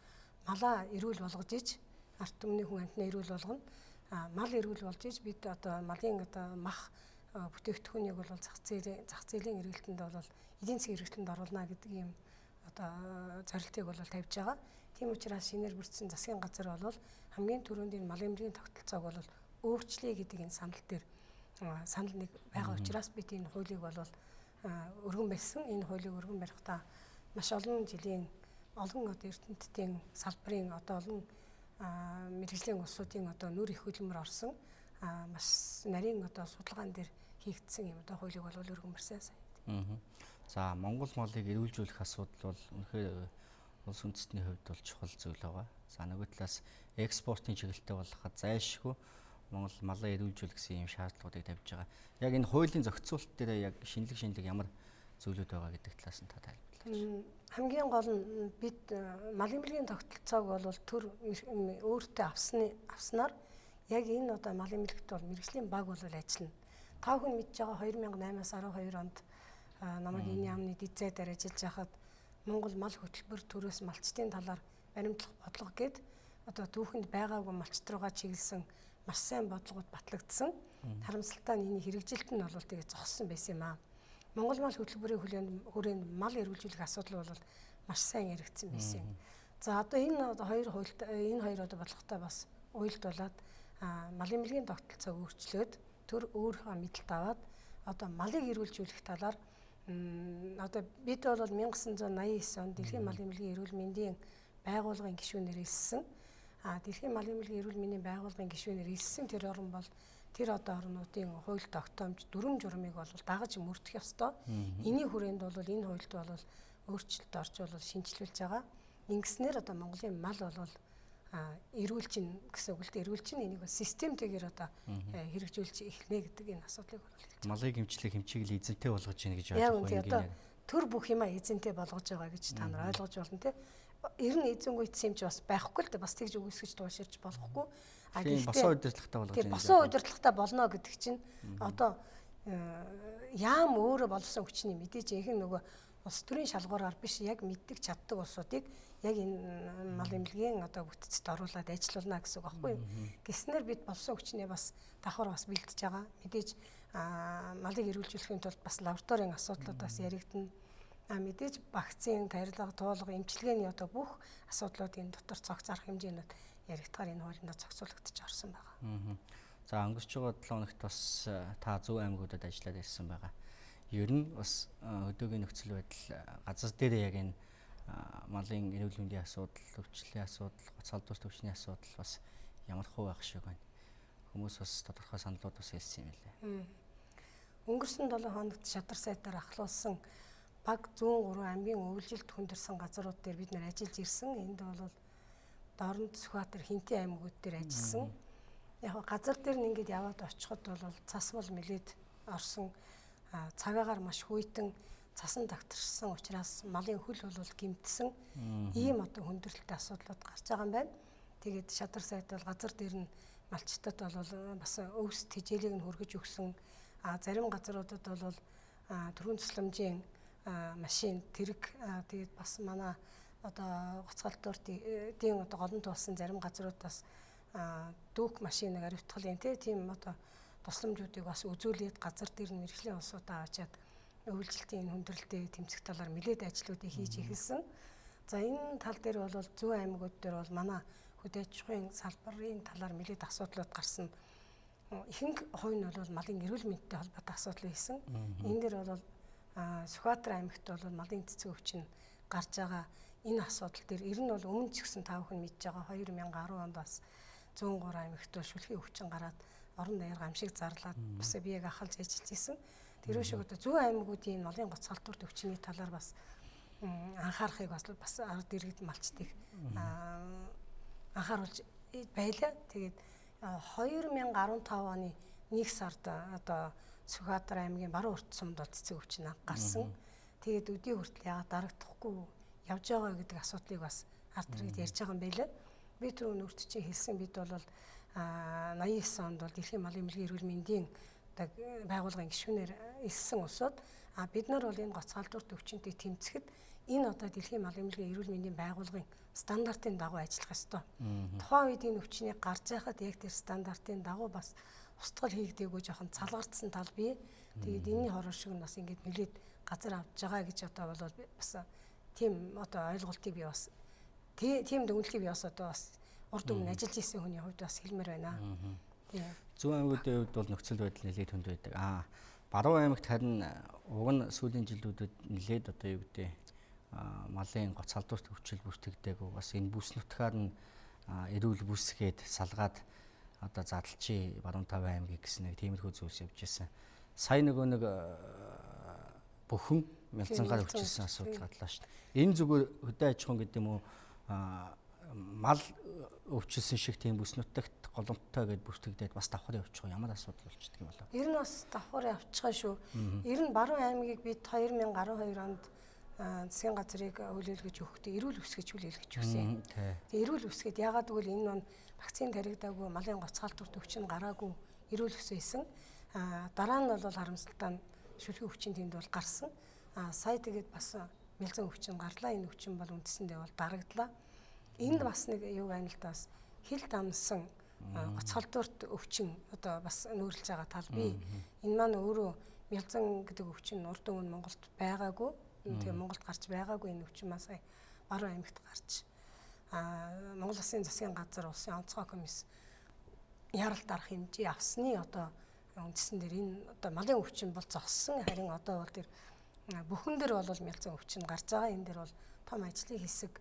малаа эрүүл болгож иж арт түмний хүн амтны эрүүл болгоно. Мал эрүүл болж иж бид одоо малын одоо мах бүтээгдэхүүнийг бол зах зээлийн эргэлтэнд бол эдийн засгийн эргэлтэнд оруулна гэдэг ийм одоо зорилтыг бол тавьж байгаа. Тийм учраас шинээр бүрдсэн засгийн газар бол хамгийн түрүүнд энэ малын эмнэлгийн тогтолцоог бол өөрчлөе гэдэг энэ санал дээр санал нэг байгаа учраас бид энэ хуулийг бол өргөн барьсан. Энэ хуулийг өргөн барихдаа маш олон жилийн олон одоо эрдэмтдийн салбарын одоо олон мэргэжлийн улсуудын одоо нүр их хөдөлмөр орсон маш нарийн одоо судалгаан дээр хийгдсэн юм одоо хуулийг бол өргөн барьсан сайн. За Монгол малыг эрүүлжүүлэх асуудал бол үнэхээр улс үндэстний хувьд бол чухал зүйл байгаа. За нөгөө талаас экспортын чиглэлтэй болоход зайлшгүй Монгол малаа эрүүлжүүлэх гэсэн юм шаардлагуудыг тавьж байгаа. Яг энэ хуулийн зохицуулалт дээр яг шинэлэг ямар зүйлүүд байгаа гэдэг талаас нь та тайлбарлаач. Хамгийн гол нь бид малын эмнэлгийн тогтолцоог бол төр өөртөө авснаар яг энэ одоо малын эмнэлэгт бол мэргэжлийн баг бол ажиллана. Та хүн мэдж байгаа 2008-аас 12 онд намайг энэ яамны дэд зайдаар ажиллаж байхад Монгол мал хөтөлбөр төрөөс малчтын талаар баримтлах бодлого гээд одоо түүхэнд байгаагүй малчт руугаа чиглэсэн маш сайн бодлогод батлагдсан. Харамсалтай нь энэ хэрэгжилт нь бол тэгээ зогссон байсан юм аа. Монгол мал хөтөлбөрийн хүрээнд мал эрүүлжүүлэх асуудал бол маш сайн яригдсан байсан. За одоо энэ хоёр одоо бодлоготой бас уялдуулаад малын эмнэлгийн тогтолцоог өөрчлөөд төр өөрийнхөө мэдэлд аваад одоо малыг эрүүлжүүлэх талаар одоо бид бол 1989 онд Дэлхийн малын эмнэлгийн эрүүл мэндийн байгууллагын гишүүнээр хэлсэн. Дэлхийн малын эмнэлгийн эрүүл мэндийн байгууллагын гишүүнээр хэлсэн тэр орн бол тэр одоо орнуудын хууль тогтоомж дүрм журмыг бол дагаж мөрдөх ёстой. Эний хүрээнд бол энэ хуульд бол өөрчлөлт орж бол шинжилүүлж байгаа. Ингэснээр одоо Монголын мал бол эрүүлж ин гэсэн үг л дээ. Эрүүлж ин энийг системтэйгээр одоо хэрэгжүүлж эхлэнэ гэдэг энэ асуудлыг бол хэлж байгаа. Малыг эмчлэх хэмжээг эзэнтэй болгож ийн гэж яаж байгаа юм бэ? Төр бүх юмаа эзэнтэй болгож байгаа гэж та нар ойлгож болно те. Ер нь эзэнгүй эцсийн ч бас байхгүй л дээ. Бас тэгж үгүйсгэж тууширч болохгүй. Гэхдээ босоо удирдлагатай болгож ийн. Босоо удирдлагатай болно гэдэг чинь одоо яам өөрөө болсон хүчний мэдээж ихэнх нөгөө улс төрийн шалгуураар биш яг мэддэг чаддаг улсуудыг яг энэ мал эмнэлгийн одоо бүтцэд оруулаад ажиллуулна гэсэн үг байхгүй юу? Гэснээр бид болсон хүчний бас давхар бас бэлдэж байгаа. Мэдээж малыг эрүүлжүүлэхийн тулд бас лабораторийн асуудлуудаас яригдана. Мэдээж вакцин, тарилга, туулга, эмчилгээний одоо бүх асуудлуудын дотор цогц арга хэмжээнүүд яригдахаар энэ хуулинд зохицуулагдчих орсон байгаа. За өнгөрч байгаа 7 хоногт бас та Зөв аймагуудад ажиллаад ирсэн байгаа. Ер нь бас өдөөгийн нөхцөл байдал газар дээр яг энэ малын эрүүл мэндийн асуудал, өвчлөлийн асуудал, гоц халдварт өвчний асуудал бас ямар хувь байх шиг байна. Хүмүүс бас тодорхой саналууд бас хэлсэн юм лээ. Өнгөрсөн 7 хоногт шадар сайтаар ахлуулсан баг 103 аймгийн өвлжилт хүндэрсэн газрууд дээр бид нэр ажиллаж ирсэн. Энд бол Дорнод, Сүхбаатар, Хинтээ аймагуд дээр ажилласан. Яг газар дээр нь ингээд яваад очиход бол цас бол нэлээд орсон. Цагаагаар маш хүйтэн цасан тагтарсан учраас малын хөл бол гэмтсэн. Ийм одоо хүндрэлтэй асуудлууд гарч байгаа юм байна. Тэгээд шадар сайд бол газар дээр нь малчтад бол бас өвс тэжээлийг нь хөргөж өгсөн. Зарим газруудад бол төрийн тусламжийн машин тэрэг тэгээд бас манай одоо гоц халдвартын одоо голон туулсан зарим газруудаас дүүк машиныг аривтгалын тийм одоо тусламжуудыг бас үзүүлээд газар дээр нь мэргэжлийн улсуудаа авчаад өвлжилтийн хүндрэлтэй тэмцэх талаар нэлээд ажлуудыг хийж эхэлсэн. За энэ тал дээр бол Зөв аймагуд дээр бол манай хөдөө аж ахуйн салбарын талаар нэлээд асуудлууд гарсан. Ихэнх хувь нь бол малын эрүүл мэндтэй холбоотой асуудал байсан. Энэ дээр бол Сүхбаатар аймагт бол малын цэцэг өвчин гарч байгаа. энэ асуудал дээр ер нь бол өмнө ч гэсэн та бүхэн мэдж байгаа 2010 онд бас 103 аймагт шүлхийн өвчин гараад орон даяар гамшиг зарлаад бас би яг ахалж ажиллаж исэн. Тэр шиг одоо зүүн аймагуудын малын гоцгалтурт өвчний талаар бас анхаарахыг бас ард иргэд малчдыг анхааруулж байлаа. Тэгээд 2015 оны 1 сард одоо Сүхбаатар аймгийн Баруун урт сумд цэцэг өвчин гарсан. Тэгээд өдий хүртэл яагаад дарагдахгүй явж байгаа гэдэг асуудлыг бас ард иргэд ярьж байгаа юм байлаа. Би түрүү нүрт чинь хэлсэн бид бол 89 онд бол Дэлхийн малын эмнэлгийн эрүүл мэндийн байгууллагын гишүүнээр элсэн усууд бид нар бол энэ гоцгалтурт өвчнөдийг тэмцэхэд энэ одоо Дэлхийн малын эмнэлгийн эрүүл мэндийн байгууллагын стандартын дагуу ажиллах ёстой. Тухайн үед энэ өвчнийг гарч байхад яг тэр стандартын дагуу бас устгал хийгдээгүй жоохон цалгартсан тал бий. Тэгээд энэний хороо шиг нь бас ингэж нөлөөд газар авч байгаа гэж одоо бол бас тийм одоо ойлголтыг би бас тийм дүгнэлтийг би бас одоо бас урд өмнө ажиллаж исэн хүний хувьд бас хэлмээр байна. Тийм. Зүүн аймагуудын хувьд бол нөхцөл байдал нэлээд хүнд байдаг. Баруун аймагт харин уг нь сүүлийн жилүүдэд нэлээд одоо юу гэдэг малын гоцгалтурт өвчл бүртгэдэг. Бас энэ бүс нутгаар нь эрүүл бүсгээд салгаад одоо задлчи баруун таван аймгийг гэсэн нэг тиймэрхүү зүйлс явж ирсэн. Сая нэг бүхэн мялцангаар өвчилсэн асуудал гарлаа шүү дээ. Энэ зүгээр хөдөө аж ахуйн гэдэг юм уу мал өвчилсэн шиг тийм бүс нутагт голомттой гэж бүртгэгдээд бас давхар явчих ямар асуудал болчихдөг юм болоо. Ер нь бас давхар явчихаа шүү. Ер нь Баруун аймгийг бид 2012 онд засгийн газрыг хүлээлгэж өгөхдөө эрүүл ус гэж хүлээлгэж өгсөн. Тэгээ эрүүл ус гэд ягаад гэвэл энэ нь вакцин таригдаагүй малын гоцгалтурт өвчин гараагүй эрүүл ус байсан. Дараа нь бол харамсалтай шүлгийн өвчин тэнд бол гарсан. Сая тэгээд бас мэлзэн өвчин гарлаа. Энэ өвчин бол үндсэндээ бол дарагдлаа. Энд бас нэг юу байна л да бас хил дамсан гоцгалтурт өвчин одоо бас нөөрлж байгаа тал бий. Энэ маань өөрөө мэлзэн гэдэг өвчин урд өмнө Монголд байгаагүй. Тэгээ Монголд гарч байгаагүй энэ өвчин маань сая Баруун аймагт гарч Монгол Улсын засгийн газар улсын онцгой комисс яралт арах хэмжээ авсны одоо үндсэн дээр энэ одоо малын өвчин бол зогссон. Харин одоо бол тэр бүхэн дээр бол мялзан өвчин гарч байгаа. Энэ дээр бол том ажлын хэсэг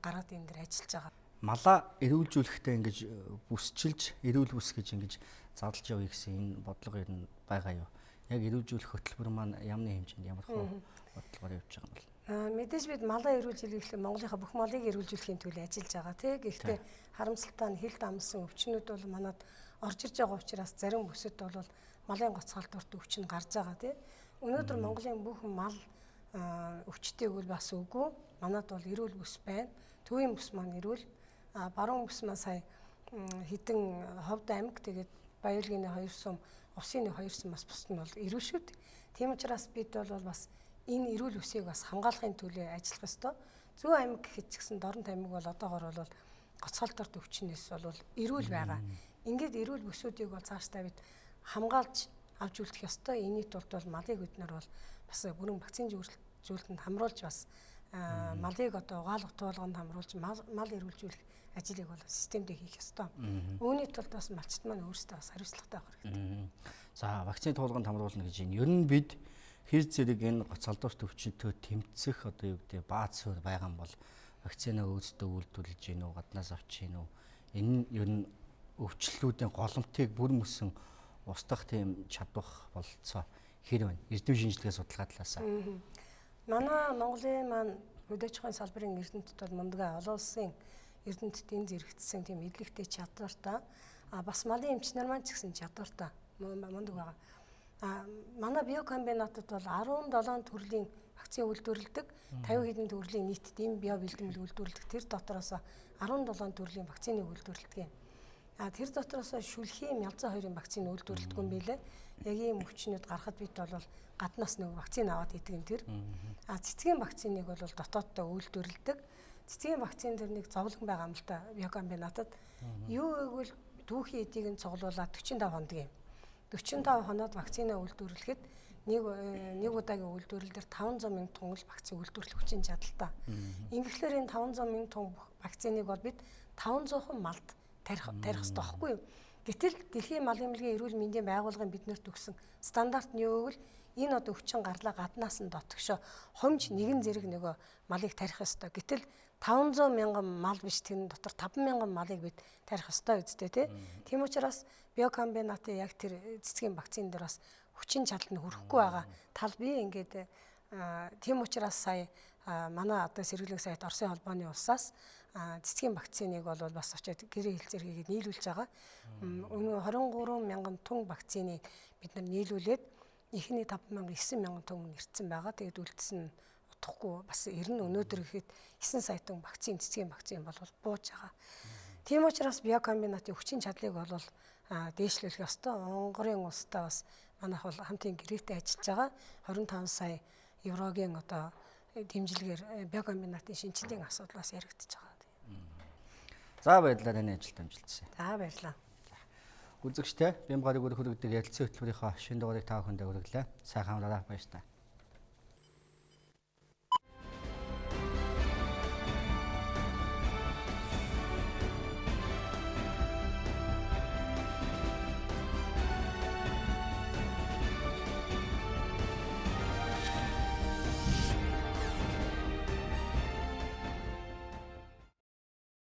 гараад энэ дээр ажиллаж байгаа. Малаа эрүүлжүүлэхдээ ингэж бүсчилж эрүүл бүс гэж ингэж задлж явъя гэсэн энэ бодлого ер нь байгаа юу? Яг эрүүлжүүлэх хөтөлбөр маань ямны хэмжээнд ямар бодлогоор явж байгаа юм бэ? Мэдээж бид малаа эрүүлжүүлэхдээ Монголынхаа бүх малыг эрүүлжүүлэхийн төлөө ажиллаж байгаа тийм. Гэхдээ харамсалтай нь хил дамсан өвчнүүд бол манад орж ирж байгаа учраас зарим бүсэд бол малын гоцгалтурт өвчин гарч байгаа тийм. Өнөөдөр Монголын бүх мал өвчтэйг бол бас үгүй. Манад бол эрүүл бүс байна. Төвийн бүс маань эрүүл. Баруун бүс маань сая хідэн Ховд аймаг тэгээд Баялгийн 2 сум, Усын 2 сум бас бусд нь бол эрүүл шүү дээ. Тийм учраас бид бол бас энэ эрүүл бүсийг бас хамгаалахын төлөө ажиллах ёстой. Зүүн аймаг гэхэд ч гэсэн Дорнот аймаг бол одоогоор бол гоцгалтурт өвчнөөс бол эрүүл байгаа. Ингээд эрүүл бүсүүдийг бол цаашдаа бид хамгаалж авч үлдэх ёстой. Энийний тулд бол малыг бид нар бол бас бүрэн вакцин зөвлөлтөнд хамруулж бас малыг одоо угаалга туулганд хамруулж мал эрүүлжүүлэх ажлыг бол системдээ хийх ёстой. Үүний тулд бас малчт маань өөрсдөө бас хариуцлагатай байх хэрэгтэй. За вакцины туулганд хамруулна гэж байна. Ер нь бид хэр зэрэг энэ гоцгалтурт өвчнөд тэмцэх одоо юу гэдэг бааз суурь байгаа юм бол вакцина өөдөө үйлдвэрлэж гин үү, гаднаас авч гин үү? Энэ нь ер нь өвчлөлүүдийн голомтыг бүр мөсөн устгах тийм чадвах болцоо хэр байна? Эрдэм шинжилгээ судалгаа талаас. Манай Монголын маань хөдөө аж ахуйн салбарын эрдэмтэд бол мундаг олон улсын эрдэмтдийн зэрэгцсэн тийм эдлэгтэй чадвартай. Бас малын эмчнэр маань ч гэсэн чадвартай мундаг байгаа. Манай биокомбинатад бол 17 төрлийн вакцин үйлдвэрлэдэг, 50 хэдэн төрлийн нийтд ийм био бэлтгэл үйлдвэрлэдэг. Тэр дотроос 17 төрлийн вакциныг үйлдвэрлэдэг юм. Тэр дотроос шүлхийн мялзан хоёрын вакцин үйлдвэрлэдэг юм билээ. Яг ийм өвчнүүд гарахад бид бол гаднаас нэг вакцин аваад идэг юм тэр. Цэцгийн вакциныг бол дотооддоо үйлдвэрлэдэг. Цэцгийн вакцин дээр нэг зовлон байгаа юм л та биокомбинатад. Юу гэвэл дүүхийн эдийг нь цуглуулад 45 хоног юм. 45 хоноод вакцина үйлдвэрлэхэд нэг удаагийн үйлдвэрлэл дээр 500 мянган тонн вакцин үйлдвэрлэх хүчин чадалтай. Ингэхлээр энэ 500 мянган тонн вакциныг бол бид 500 малд тарих хэрэгтэй байхгүй юу? Гэтэл Дэлхийн мал эмнэлгийн эрүүл мэндийн байгууллагын биднэрт өгсөн стандарт нь юу гэвэл энэ одоо өвчин гарлаа гаднаас нь дотгошоо хомж нэгэн зэрэг нөгөө малыг тарих ёстой. Гэтэл 500 мянган мал биш тэр дотор 50000 малыг бид тарих ёстой үстэй тий. Тийм учраас биокомбинатын яг тэр цэцгийн вакцины дээр бас хүчин чадал нь хүрэхгүй байгаа тал би ингээд тийм учраас сая манай одоо сэргэлэг сайт Оросын холбооны улсаас цэцгийн вакциныг бол бас очиод гэрээ хэлцээр хийгээд нийлүүлж байгаа. Өнөө 23 мянган тонн вакциныг бид нар нийлүүлээд ихний 5,000 9,000 тонн ирсэн байгаа. Тэгээд үлдсэн нь утгагүй бас 90 өнөөдөр ихэд 9 сая тонн вакцин цэцгийн вакцин бол бууж байгаа. Тийм учраас биокомбинатын хүчин чадлыг бол дээшлүүлэх ёстой. Монголын улстай бас манайх бол хамтын гэрээтэй ажиллаж байгаа. 25 сая еврогийн одоо дэмжлэгээр биокомбинатын шинжилгээний асуудал бас яригдчихэж байгаа. За баярлалаа таны ажилд амжилтсаа. За баярлалаа. Үзэгчтэй Бямбгарыг өргөдөг ярилцсан хөтөлбөрийнхөө шинэ дугаарыг та бүхэнд хүргэлээ. Сайхан амраарай баярлалаа.